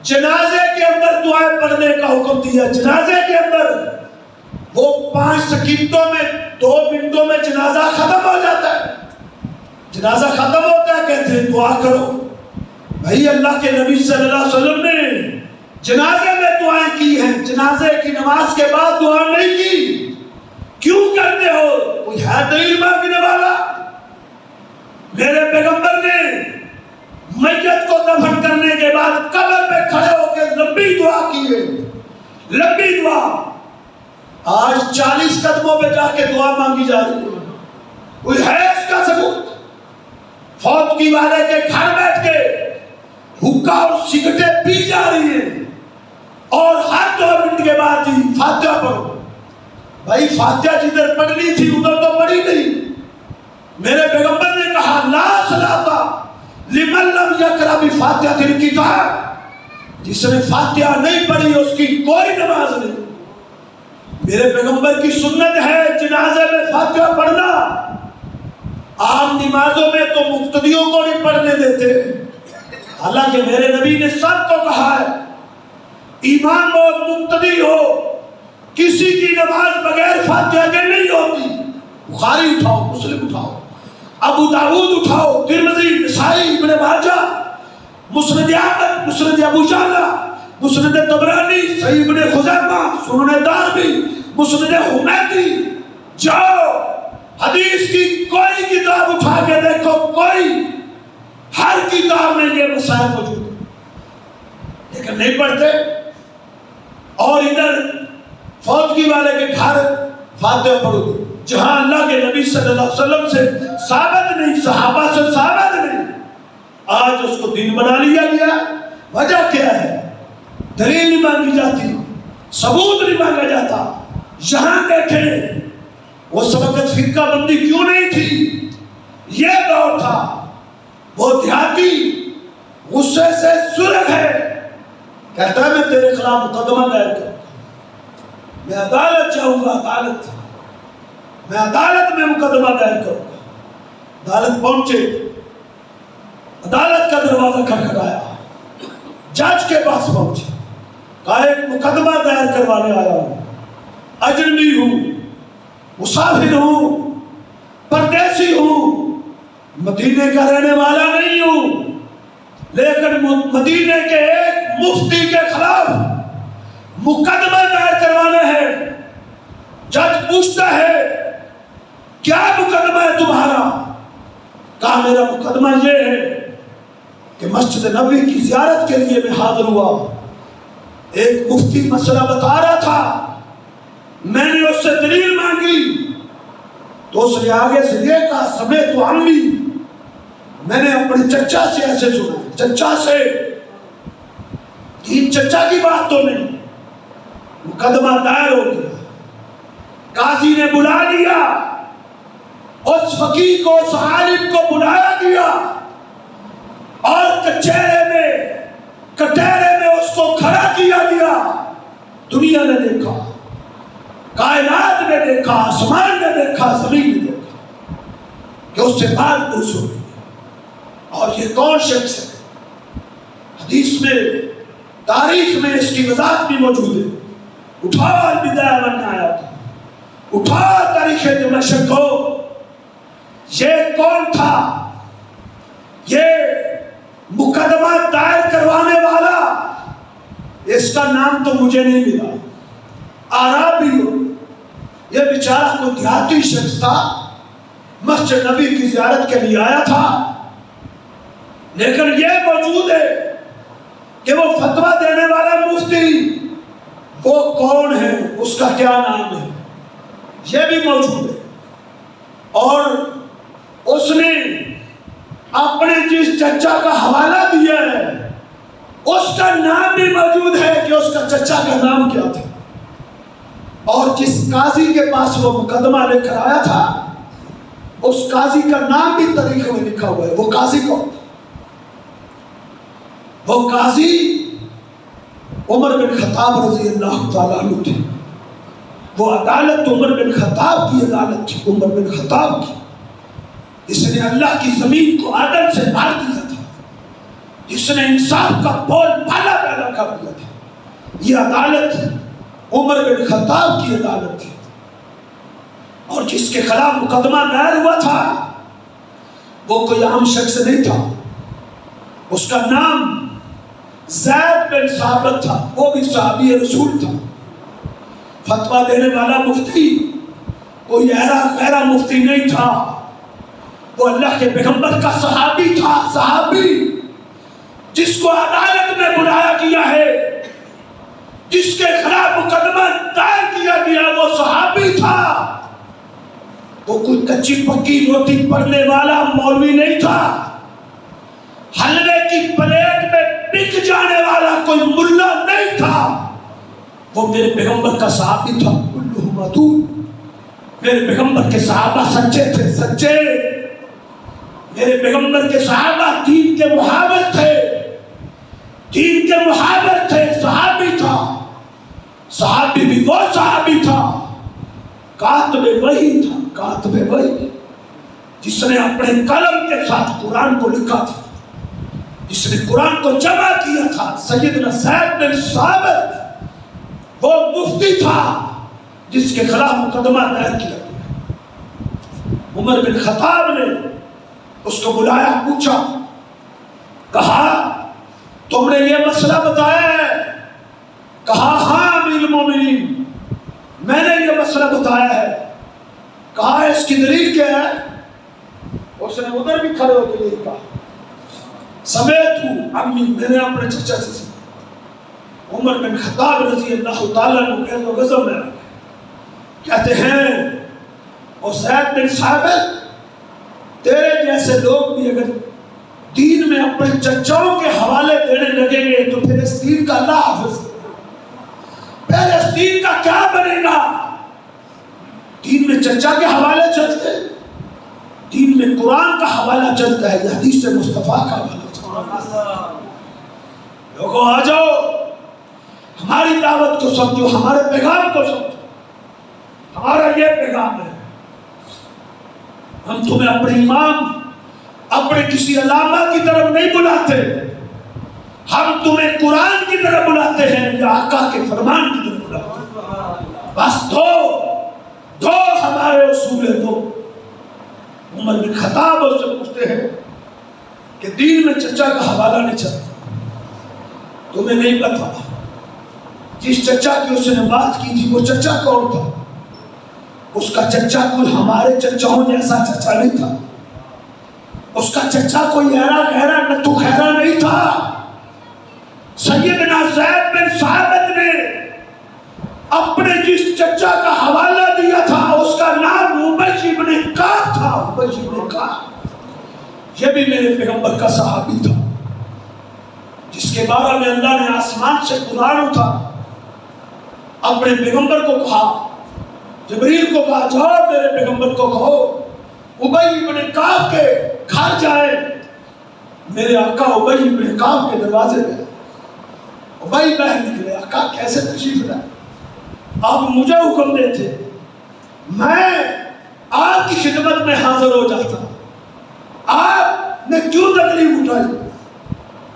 جنازے کے اندر دعائیں پڑھنے کا حکم دیا. جنازے کے اندر وہ 5 سیکنڈوں میں 2 منٹوں میں جنازہ ختم ہو جاتا ہے. جنازہ ختم ہوتا ہے کہتے ہیں دعا کرو. بھائی اللہ کے نبی صلی اللہ علیہ وسلم نے جنازے میں دعائیں کی ہیں, جنازے کی نماز کے بعد دعا نہیں کی. کیوں کرتے ہو؟ کوئی ہے دلیل مانگنے والا؟ میرے پیغمبر نے میت کو دفن کرنے کے بعد قبر پہ کھڑے ہو کے لمبی دعا کی ہے, لمبی دعا. آج 40 قدموں پہ جا کے دعا مانگی جا رہی ہے. کوئی ہے اس کا ثبوت؟ فوت کی والے کے گھر بیٹھ کے حقہ اور سگریٹیں پی جا رہی ہیں اور ہر 2 منٹ کے بعد ہی فاتحہ پڑھو. بھائی فاتحہ جدھر پڑھنی تھی ادھر تو پڑھی نہیں. میرے پیغمبر نے کہا لا صلاۃ لمن لم یقرأ بفاتحۃ الکتاب. جس نے فاتحہ نہیں پڑھی اس کی کوئی نماز نہیں. میرے پیغمبر کی سنت ہے جنازے میں فاتحہ پڑھنا. عام نمازوں میں تو مقتدیوں کو نہیں پڑھنے دیتے. حالانکہ میرے نبی نے سب کو کہا ہے ایمان ہو مقتدی ہو کسی کی نماز بغیر فاتحہ کے نہیں ہوتی. بخاری اٹھاؤ, مسلم اٹھاؤ, ابو داؤد اٹھاؤ, ترمذی, نسائی, ابن ماجہ, مسند احمد, مسند ابو یعلا, مسند طبرانی, صحیح ابن خزیمہ, سنن دارمی, مسند حمیدی. جاؤ حدیث کی کوئی کتاب اٹھا کے دیکھو, کوئی ہر کتاب میں یہ مسائل موجود ہیں, لیکن نہیں پڑھتے. اور ادھر فوت کی والے کے گھر فاتحہ پڑھو جہاں اللہ کے نبی صلی اللہ علیہ وسلم سے ثابت نہیں, صحابہ سے ثابت نہیں. آج اس کو دین بنا لیا گیا. وجہ کیا ہے؟ دلیل نہیں مانگی جاتی, ثبوت نہیں مانگا جاتا. یہاں دیکھیں اس وقت فرقہ بندی کیوں نہیں تھی؟ یہ دور تھا. وہ دیہاتی غصے سے سرخ ہے, کہتا ہے میں تیرے خلاف مقدمہ دائر کروں گا, میں عدالت چاہوں گا, عدالت, میں عدالت میں مقدمہ دائر کروں گا. عدالت پہنچے, عدالت کا دروازہ کھٹکھٹایا, جج کے پاس پہنچے, کہا ایک مقدمہ دائر کروانے آیا ہوں, اجنبی ہوں, مسافر ہوں, پردیسی ہوں, مدینے کا رہنے والا نہیں ہوں, لیکن مدینے کے ایک مفتی کے خلاف مقدمہ دائر کروانا ہے. جج پوچھتا ہے کیا مقدمہ ہے تمہارا؟ کہا میرا مقدمہ یہ ہے کہ مسجد نبوی کی زیارت کے لیے میں حاضر ہوا. ایک مفتی مسئلہ بتا رہا تھا, میں نے اس سے دلیل مانگی تو اس نے آگے سے یہ کہا سمیت عمی, میں نے اپنے چچا سے ایسے سنا, چچا سے. تین چچا کی بات تو نہیں. مقدمہ دائر ہو گیا, قاضی نے بلا لیا, اس فقیہ کو, اس عالم کو بلایا گیا اور کٹہرے میں اس کو کھڑا کیا گیا. دنیا نے دیکھا, کائنات نے دیکھا, آسمان نے دیکھا, زمین نے دیکھا کہ اس سے بات پوچھ ہو گئی. اور یہ کون شخص ہے؟ حدیث میں, تاریخ میں اس کی وضاحت بھی موجود ہے. اٹھاؤ البدایہ والنہایہ, اٹھاؤ تاریخ دمشق کو. یہ کون تھا؟ یہ مقدمہ دائر کروانے والا. اس کا نام تو مجھے نہیں ملا. عربی ہو, یہ بیچارہ کوئی دیہاتی شخص تھا, مسجد نبی کی زیارت کے لیے آیا تھا, لیکن یہ موجود ہے کہ وہ فتویٰ دینے والا مفتی وہ کون ہے, اس کا کیا نام ہے, یہ بھی موجود ہے. اور اس نے اپنے جس چچا کا حوالہ دیا ہے اس کا نام بھی موجود ہے کہ اس کا چچا کا نام کیا تھا. اور جس قاضی کے پاس وہ مقدمہ لے کر آیا تھا اس قاضی کا نام بھی تاریخ میں لکھا ہوا ہے. وہ قاضی کون تھا؟ وہ قاضی عمر بن خطاب رضی اللہ تعالیٰ عنہ تھے. وہ عدالت عمر بن خطاب کی عدالت تھی, عمر بن خطاب کی. جس نے اللہ کی زمین کو آدم سے مار دیا تھا، جس نے انصاف کا بول بالا پیدا کر دیا تھا. یہ عدالت عمر بن خطاب کی عدالت تھی، اور جس کے خلاف مقدمہ دائر ہوا تھا وہ کوئی عام شخص نہیں تھا. اس کا نام زید بن ثابت تھا، وہ بھی صحابی رسول تھا. فتویٰ دینے والا مفتی کوئی غیرہ مفتی نہیں تھا، وہ اللہ کے پیغمبر کا صحابی تھا. صحابی جس کو عدالت میں بلایا گیا ہے، جس کے خلاف مقدمہ دائر کیا گیا، وہ صحابی تھا. وہ کوئی کچی پکی روٹی پڑھنے والا مولوی نہیں تھا، حلوے کی پلیٹ میں بک جانے والا کوئی ملا نہیں تھا. وہ میرے پیغمبر کا صحابی تھا. کلہم عدول. میرے پیغمبر کے صحابہ سچے تھے، سچے. میرے پیغمبر کے صحابہ دین کے محاور تھے، دین کے محاور تھے. صحابی تھا. صحابی بھی وہ صحابی تھا، کاتب وحی تھا. کاتب وحی جس نے اپنے قلم کے ساتھ قرآن کو لکھا تھا، جس نے قرآن کو جمع کیا تھا. سیدنا زید بن ثابت وہ مفتی تھا جس کے خلاف مقدمہ دائر کیا گیا. عمر بن خطاب نے اس کو بلایا، پوچھا، کہا تم نے یہ مسئلہ بتایا ہے؟ کہا ہاں امیر المومنین، میں نے یہ مسئلہ بتایا ہے. کہا اس کی دلیل کیا ہے؟ اس نے ادھر بھی کھڑے ہو کے کہا، سمیت ہوں امی، میں نے اپنے چچا سے سنا. عمر بن خطاب رضی اللہ تعالیٰ عنہ قید و غضب میں کہتے ہیں، اور زید بن ثابت تیرے جیسے لوگ بھی اگر دین میں اپنے چچاؤں کے حوالے دینے لگیں گے تو پھر اس دین کا اللہ حافظ، پھر اس دین کا کیا بنے گا؟ دین میں چچا کے حوالے چلتے ہیں، دین میں قرآن کا حوالہ چلتا ہے، یہ حدیث مصطفیٰ کا حوالہ چلتا ہے. لوگوں آ جاؤ، ہماری دعوت کو سمجھو، ہمارے پیغام کو سمجھو. ہمارا یہ پیغام ہے، ہم تمہیں اپنے امام، اپنے کسی علامہ کی طرف نہیں بلاتے، ہم تمہیں قرآن کی طرف بلاتے ہیں یا آقا کے فرمان کی طرف بلاتے ہیں. بس دو ہمارے اصول ہے، دو. عمر بن خطاب اس سے پوچھتے ہیں کہ دین میں چچا کا حوالہ نہیں چلتا. تمہیں نہیں پتا جس چچا کی اس نے بات کی تھی وہ چچا کون تھا؟ اس کا چچا کوئی ہمارے چچاؤں جیسا چچا نہیں تھا. اس کا چچا کوئی ایرا نتو خیرا نہیں تھا. سیدنا زید بن ثابت نے اپنے جس چچا کا حوالہ دیا تھا اس کا نام ابی بن کعب تھا. ابی بن کعب یہ بھی میرے پیغمبر کا صحابی تھا، جس کے بارے میں اللہ نے آسمان سے قرآن اتارا. اپنے پیغمبر کو کہا، جبریل کو کہا، جاؤ میرے پیغمبر کو کہو ابی بن کعب کے گھر جائے. میرے آقا ابی بن کعب کے دروازے پہ ابی باہر نکلے. آقا کیسے تشریف لائے؟ آپ مجھے حکم دیتے، میں آپ کی خدمت میں حاضر ہو جاتا. آپ نے کیوں تکلیف اٹھائی؟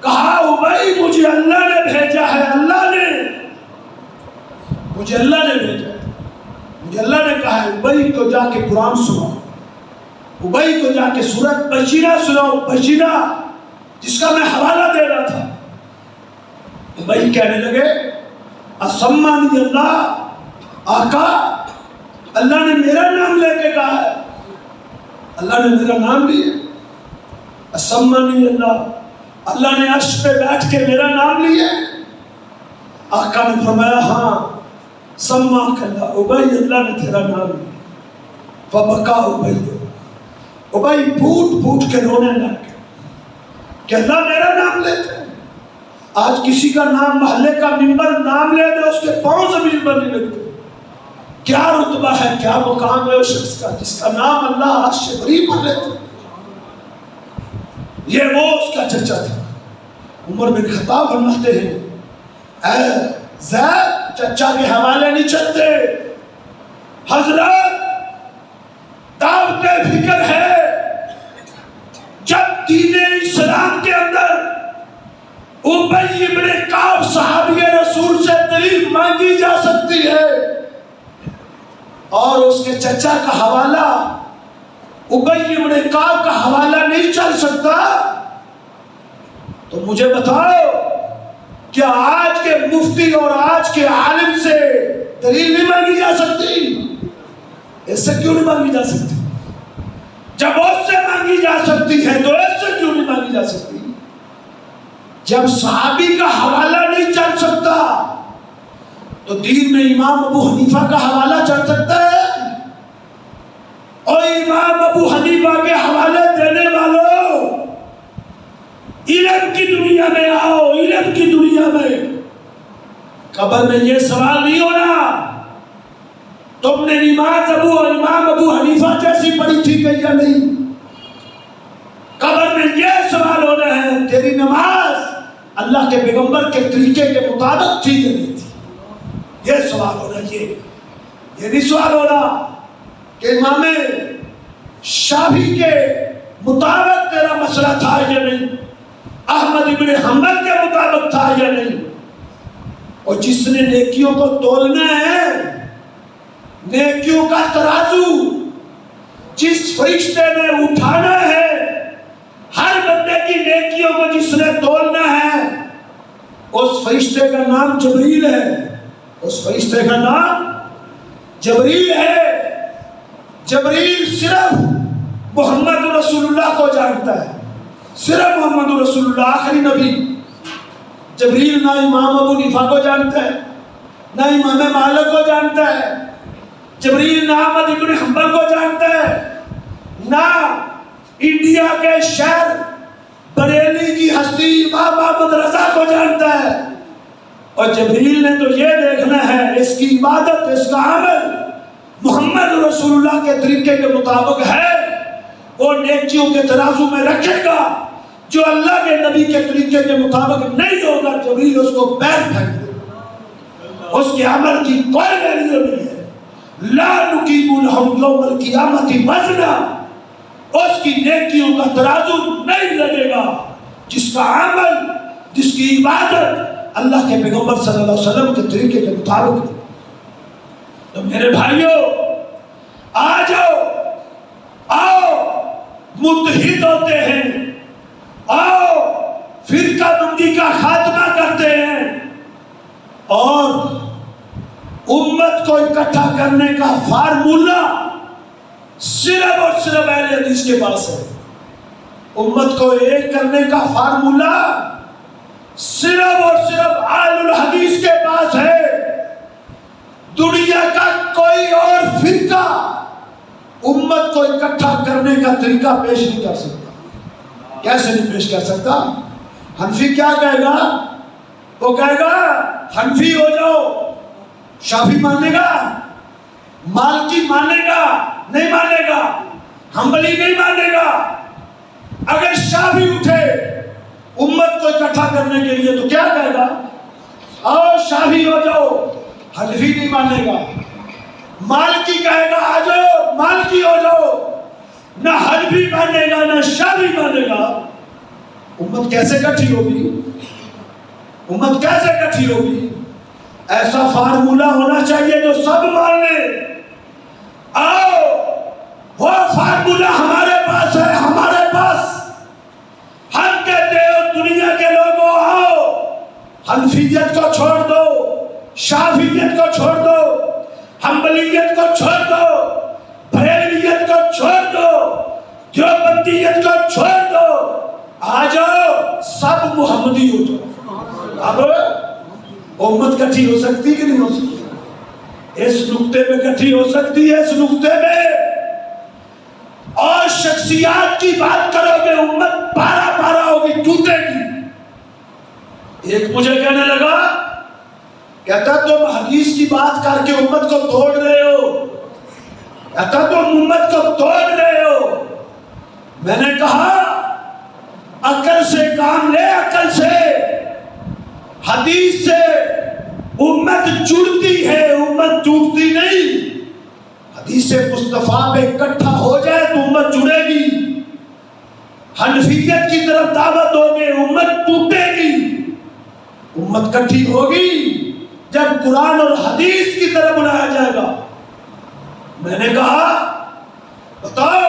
کہا ابی مجھے اللہ نے بھیجا ہے، مجھے اللہ نے بھیجا ہے. مجھے اللہ نے کہا ہے ابی کو جا کے قرآن سناؤ، ابی کو جا کے سورۃ بشیرہ سناؤ. بشیرہ جس کا میں حوالہ دے رہا تھا. ابی کہنے لگے، اسمانی اللہ، آقا اللہ نے میرا نام لے کے کہا ہے، اللہ نے میرا نام لیا. اسمانی اللہ نے عرش پہ بیٹھ کے میرا نام لیا. آقا نے فرمایا ہاں سماک اللہ، ابی اللہ نے تیرا نام لیا. فبکا ابی پھوٹ پھوٹ کے رونے لگ گیا کہ اللہ میرا نام لیتے. آج کسی کا نام محلے کا ممبر نام لے دے اس کے پاؤں زمین پر نہیں لگتے. کیا رتبہ ہے، کیا مقام ہے اس شخص کا جس کا نام اللہ عرش بری پر لیتے. یہ وہ اس کا چچا تھا. عمر بن خطاب فرماتے ہیں، اے زید چچا کے حوالے نہیں چلتے. حضرت دعوت فکر ہے اسلام کے اندر ابی ابن کعب صحابی رسول سے دلیل مانگی جا سکتی ہے اور اس کے چچا کا حوالہ ابی ابن کعب کا حوالہ نہیں چل سکتا، تو مجھے بتاؤ کیا آج کے مفتی اور آج کے عالم سے دلیل نہیں مانگی جا سکتی؟ اس سے کیوں نہیں مانگی جا سکتی؟ جب اس سے مانگی جا سکتی ہے تو اس سے کیوں نہیں مانگی جا سکتی؟ جب صحابی کا حوالہ نہیں چل سکتا تو دین میں امام ابو حنیفہ کا حوالہ چل سکتا ہے؟ اور امام ابو حنیفہ کے حوالے دینے والوں، علم کی دنیا میں آؤ، علم کی دنیا میں قبر میں یہ سوال نہیں ہونا تم نے نماز امام ابو حنیفہ جیسی پڑھی تھی کہ یا نہیں، قبر میں یہ سوال ہونا ہے تیری نماز اللہ کے پیغمبر کے طریقے کے مطابق تھی کہ نہیں تھی، یہ سوال ہونا، یہ نہیں سوال ہونا کہ امام شافعی کے مطابق تیرا مسئلہ تھا یا نہیں، احمد ابن حنبل کے مطابق تھا یا نہیں۔ اور جس نے نیکیوں کو تولنا ہے، نیکیوں کا ترازو جس فرشتے نے اٹھانا ہے، ہر بندے کی نیکیوں کو جس نے تولنا ہے، اس فرشتے کا نام جبریل ہے، اس فرشتے کا نام جبریل ہے۔ جبریل صرف محمد رسول اللہ کو جانتا ہے، صرف محمد رسول اللہ آخری نبی۔ جبریل نہ امام ابو حنیفہ کو جانتا ہے، نہ امام مالک کو جانتا ہے، جبریل نہ احمد ابن حنبل کو جانتا ہے، نہ انڈیا کے شہر بریلی کی ہستی امام احمد رضا کو جانتا ہے۔ اور جبریل نے تو یہ دیکھنا ہے اس کی عبادت، اس کا عمل محمد رسول اللہ کے طریقے کے مطابق ہے، وہ نیکیوں کے ترازو میں رکھے گا۔ جو اللہ کے نبی کے طریقے کے مطابق نہیں ہوگا، جبریل اس کو پیر پھینک دے گا، اس کے عمل کی کوئی ویلیو نہیں ہے۔ لا نقیم لہم یوم القیامت وزنا، اس کی نیکیوں کا ترازو نہیں لگے گا، جس کا عمل، جس کی عبادت اللہ کے پیغمبر صلی اللہ علیہ وسلم کے طریقے کے مطابق ہے۔ تو میرے بھائیوں، آ جاؤ، آؤ متحد ہوتے ہیں، آؤ فرقہ بندی کا خاتمہ کرتے ہیں اور امت کو اکٹھا کرنے کا فارمولہ صرف اور صرف اہل حدیث کے پاس ہے۔ امت کو ایک کرنے کا فارمولہ صرف اور صرف اہل الحدیث کے پاس ہے۔ دنیا کا کوئی اور فرقہ امت کو اکٹھا کرنے کا طریقہ پیش نہیں کر سکتا۔ کیسے نہیں پیش کر سکتا؟ حنفی کیا کہے گا؟ وہ کہے گا حنفی ہو جاؤ، شافعی مانے گا، مالکی مانے گا، نہیں مانے گا، حنبلی نہیں مانے گا۔ اگر شافعی اٹھے امت کو اکٹھا کرنے کے لیے تو کیا کہے گا؟ آؤ شافعی ہو جاؤ، حنفی نہیں مانے گا۔ مالکی کہے گا آ جاؤ، مالکی ہو جاؤ، نہ حنفی مانے گا نہ شافعی مانے گا۔ امت کیسے اکٹھی ہوگی؟ امت کیسے اکٹھی ہوگی؟ ایسا فارمولہ ہونا چاہیے جو سب مان لیں۔ آؤ، وہ فارمولہ ہمارے پاس ہے، ہمارے پاس۔ ہم کہتے ہیں دنیا کے لوگوں آؤ، حنفیت کو چھوڑ دو، شافعیت کو چھوڑ دو، حنبلیت کو چھوڑ دو، بریلویت کو چھوڑ دو، دیوبندیت کو چھوڑ دو، آ جاؤ سب محمدی ہو جاؤ۔ اب امت کٹھی ہو سکتی کہ نہیں ہو سکتی؟ اس نقطے میں کٹھی ہو سکتی ہے، اس نقطے میں۔ اور شخصیات کی بات کرو گے امت پارا پارا ہوگی، ٹوٹے گی۔ ایک مجھے کہنے لگا، کہتا تم حدیث کی بات کر کے امت کو توڑ رہے ہو، کہتا تم امت کو توڑ رہے ہو۔ میں نے کہا عقل سے کام لے، عقل سے۔ حدیث سے امت جڑتی ہے، امت ٹوٹتی نہیں۔ حدیث مصطفیٰ پہ اکٹھا ہو جائے تو امت جڑے گی۔ حنفیت کی طرف دعوت اکٹھی ہوگی جب قرآن اور حدیث کی طرف بلایا جائے گا۔ میں نے کہا بتاؤ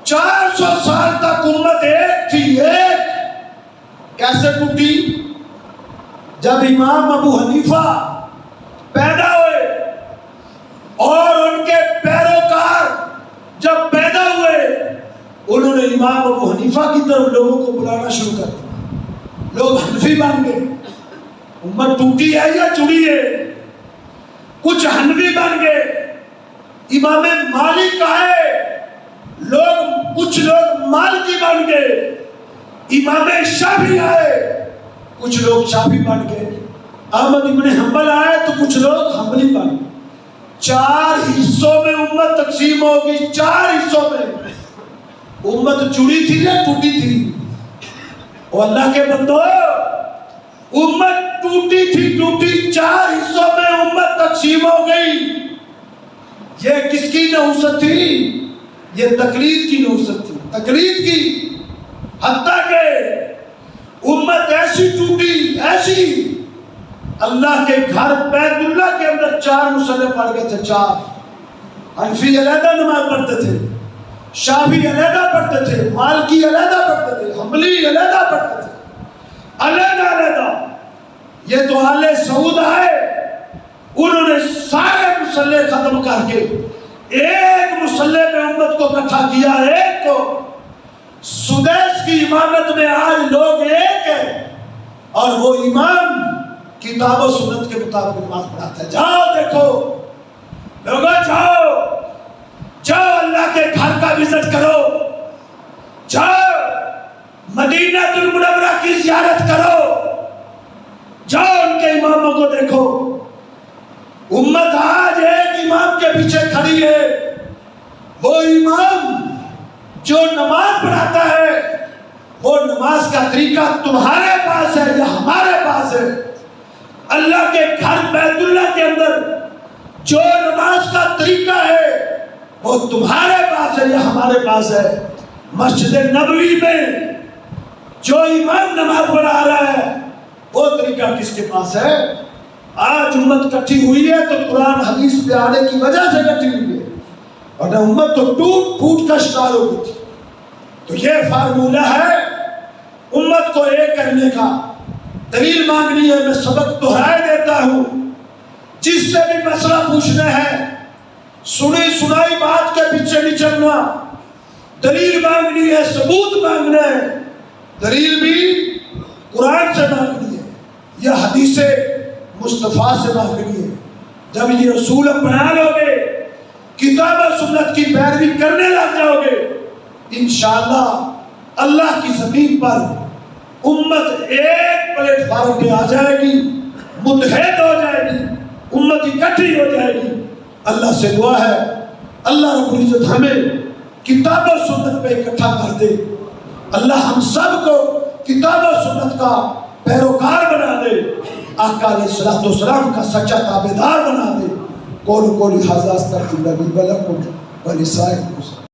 400 سال تک امت ایک تھی، ایک کیسے ٹوٹی؟ جب امام ابو حنیفہ پیدا ہوئے اور ان کے پیروکار جب پیدا ہوئے، انہوں نے امام ابو حنیفہ کی طرف لوگوں کو بلانا شروع کر دیا، لوگ حنفی بن گئے۔ امت ٹوٹی ہے یا جڑی ہے؟ کچھ حنفی بن گئے، امام مالک آئے، کچھ لوگ مالکی بن گئے، امام شافعی آئے، کچھ لوگ شافعی بن گئے، احمد ابن حنبل آئے تو کچھ لوگ حنبلی بن گئے۔ 4 حصوں میں امت تقسیم ہوگی، 4 حصوں میں۔ امت جڑی تھی یا ٹوٹی تھی؟ اور اللہ کے بندو، امت ٹوٹی تھی، ٹوٹی 4 حصوں میں امت تقسیم ہو گئی۔ یہ کس کی نحوست تھی؟ یہ تقلید کی نحوست تھی، تقلید کی۔ حتیٰ کہ امت ایسی ٹوٹی، ایسی، اللہ کے گھر بیت اللہ کے اندر 4 مصلی پڑھ گئے تھے، 4۔ حنفی علیحدہ نماز پڑھتے تھے، شافعی علیحدہ پڑھتے تھے، مالکی علیحدہ پڑھتے تھے، حنبلی علیحدہ پڑھتے تھے، علیحدہ علیحدہ۔ یہ تو آل سعود آئے، انہوں نے سارے مصلی ختم کر کے ایک مصلی پہ امت کو اکٹھا کیا، ایک کو۔ سدیس کی امامت میں آج لوگ ایک ہیں، اور وہ امام کتاب و سنت کے مطابق نماز پڑھاتا ہے۔ جاؤ دیکھو لوگوں، جاؤ اللہ کے گھر کا وزٹ کرو، جاؤ مدینہ المنورہ کی زیارت کرو، جاؤ ان کے اماموں کو دیکھو۔ امت آج ایک امام کے پیچھے کھڑی ہے، وہ امام جو نماز پڑھاتا ہے، وہ نماز کا طریقہ تمہارے پاس ہے یا ہمارے پاس ہے؟ اللہ کے گھر بیت اللہ کے اندر جو نماز کا طریقہ ہے وہ تمہارے پاس ہے یا ہمارے پاس ہے؟ مسجد نبوی میں جو امام نماز پڑھا رہا ہے وہ طریقہ کس کے پاس ہے؟ آج امت کٹھی ہوئی ہے تو قرآن حدیث پہ آنے کی وجہ سے کٹھی ہوئی ہے، اور امت تو ٹوٹ پھوٹ کا شکار ہو گئی تھی۔ تو یہ فارمولہ ہے امت کو ایک کرنے کا۔ دلیل مانگنی ہے، میں سبق دہرائے دیتا ہوں، جس سے بھی مسئلہ پوچھنا ہے سنی سنائی بات کے پیچھے نہیں چلنا، دلیل مانگنی ہے، ثبوت مانگنا ہے۔ دلیل بھی قرآن سے مانگنی ہے یا حدیث مصطفیٰ سے مانگنی ہے۔ جب یہ اصول اپنا لو گے، کتاب و سنت کی پیروی کرنے لگ جاؤ گے، انشاءاللہ اللہ کی زمین پر امت ایک پلیٹ فارم پہ آ جائے گی، متحد ہو جائے گی، امت اکٹھی ہو جائے گی۔ اللہ سے دعا ہے اللہ رب العزت ہمیں کتاب و سنت پہ اکٹھا کر دے، اللہ ہم سب کو کتاب و سنت کا پیروکار بنا دے، آقا علیہ الصلوۃ والسلام کا سچا تابعدار بنا دے۔ قول قولی ھذا استغفر اللہ لی ولکم ولسائر المسلمین۔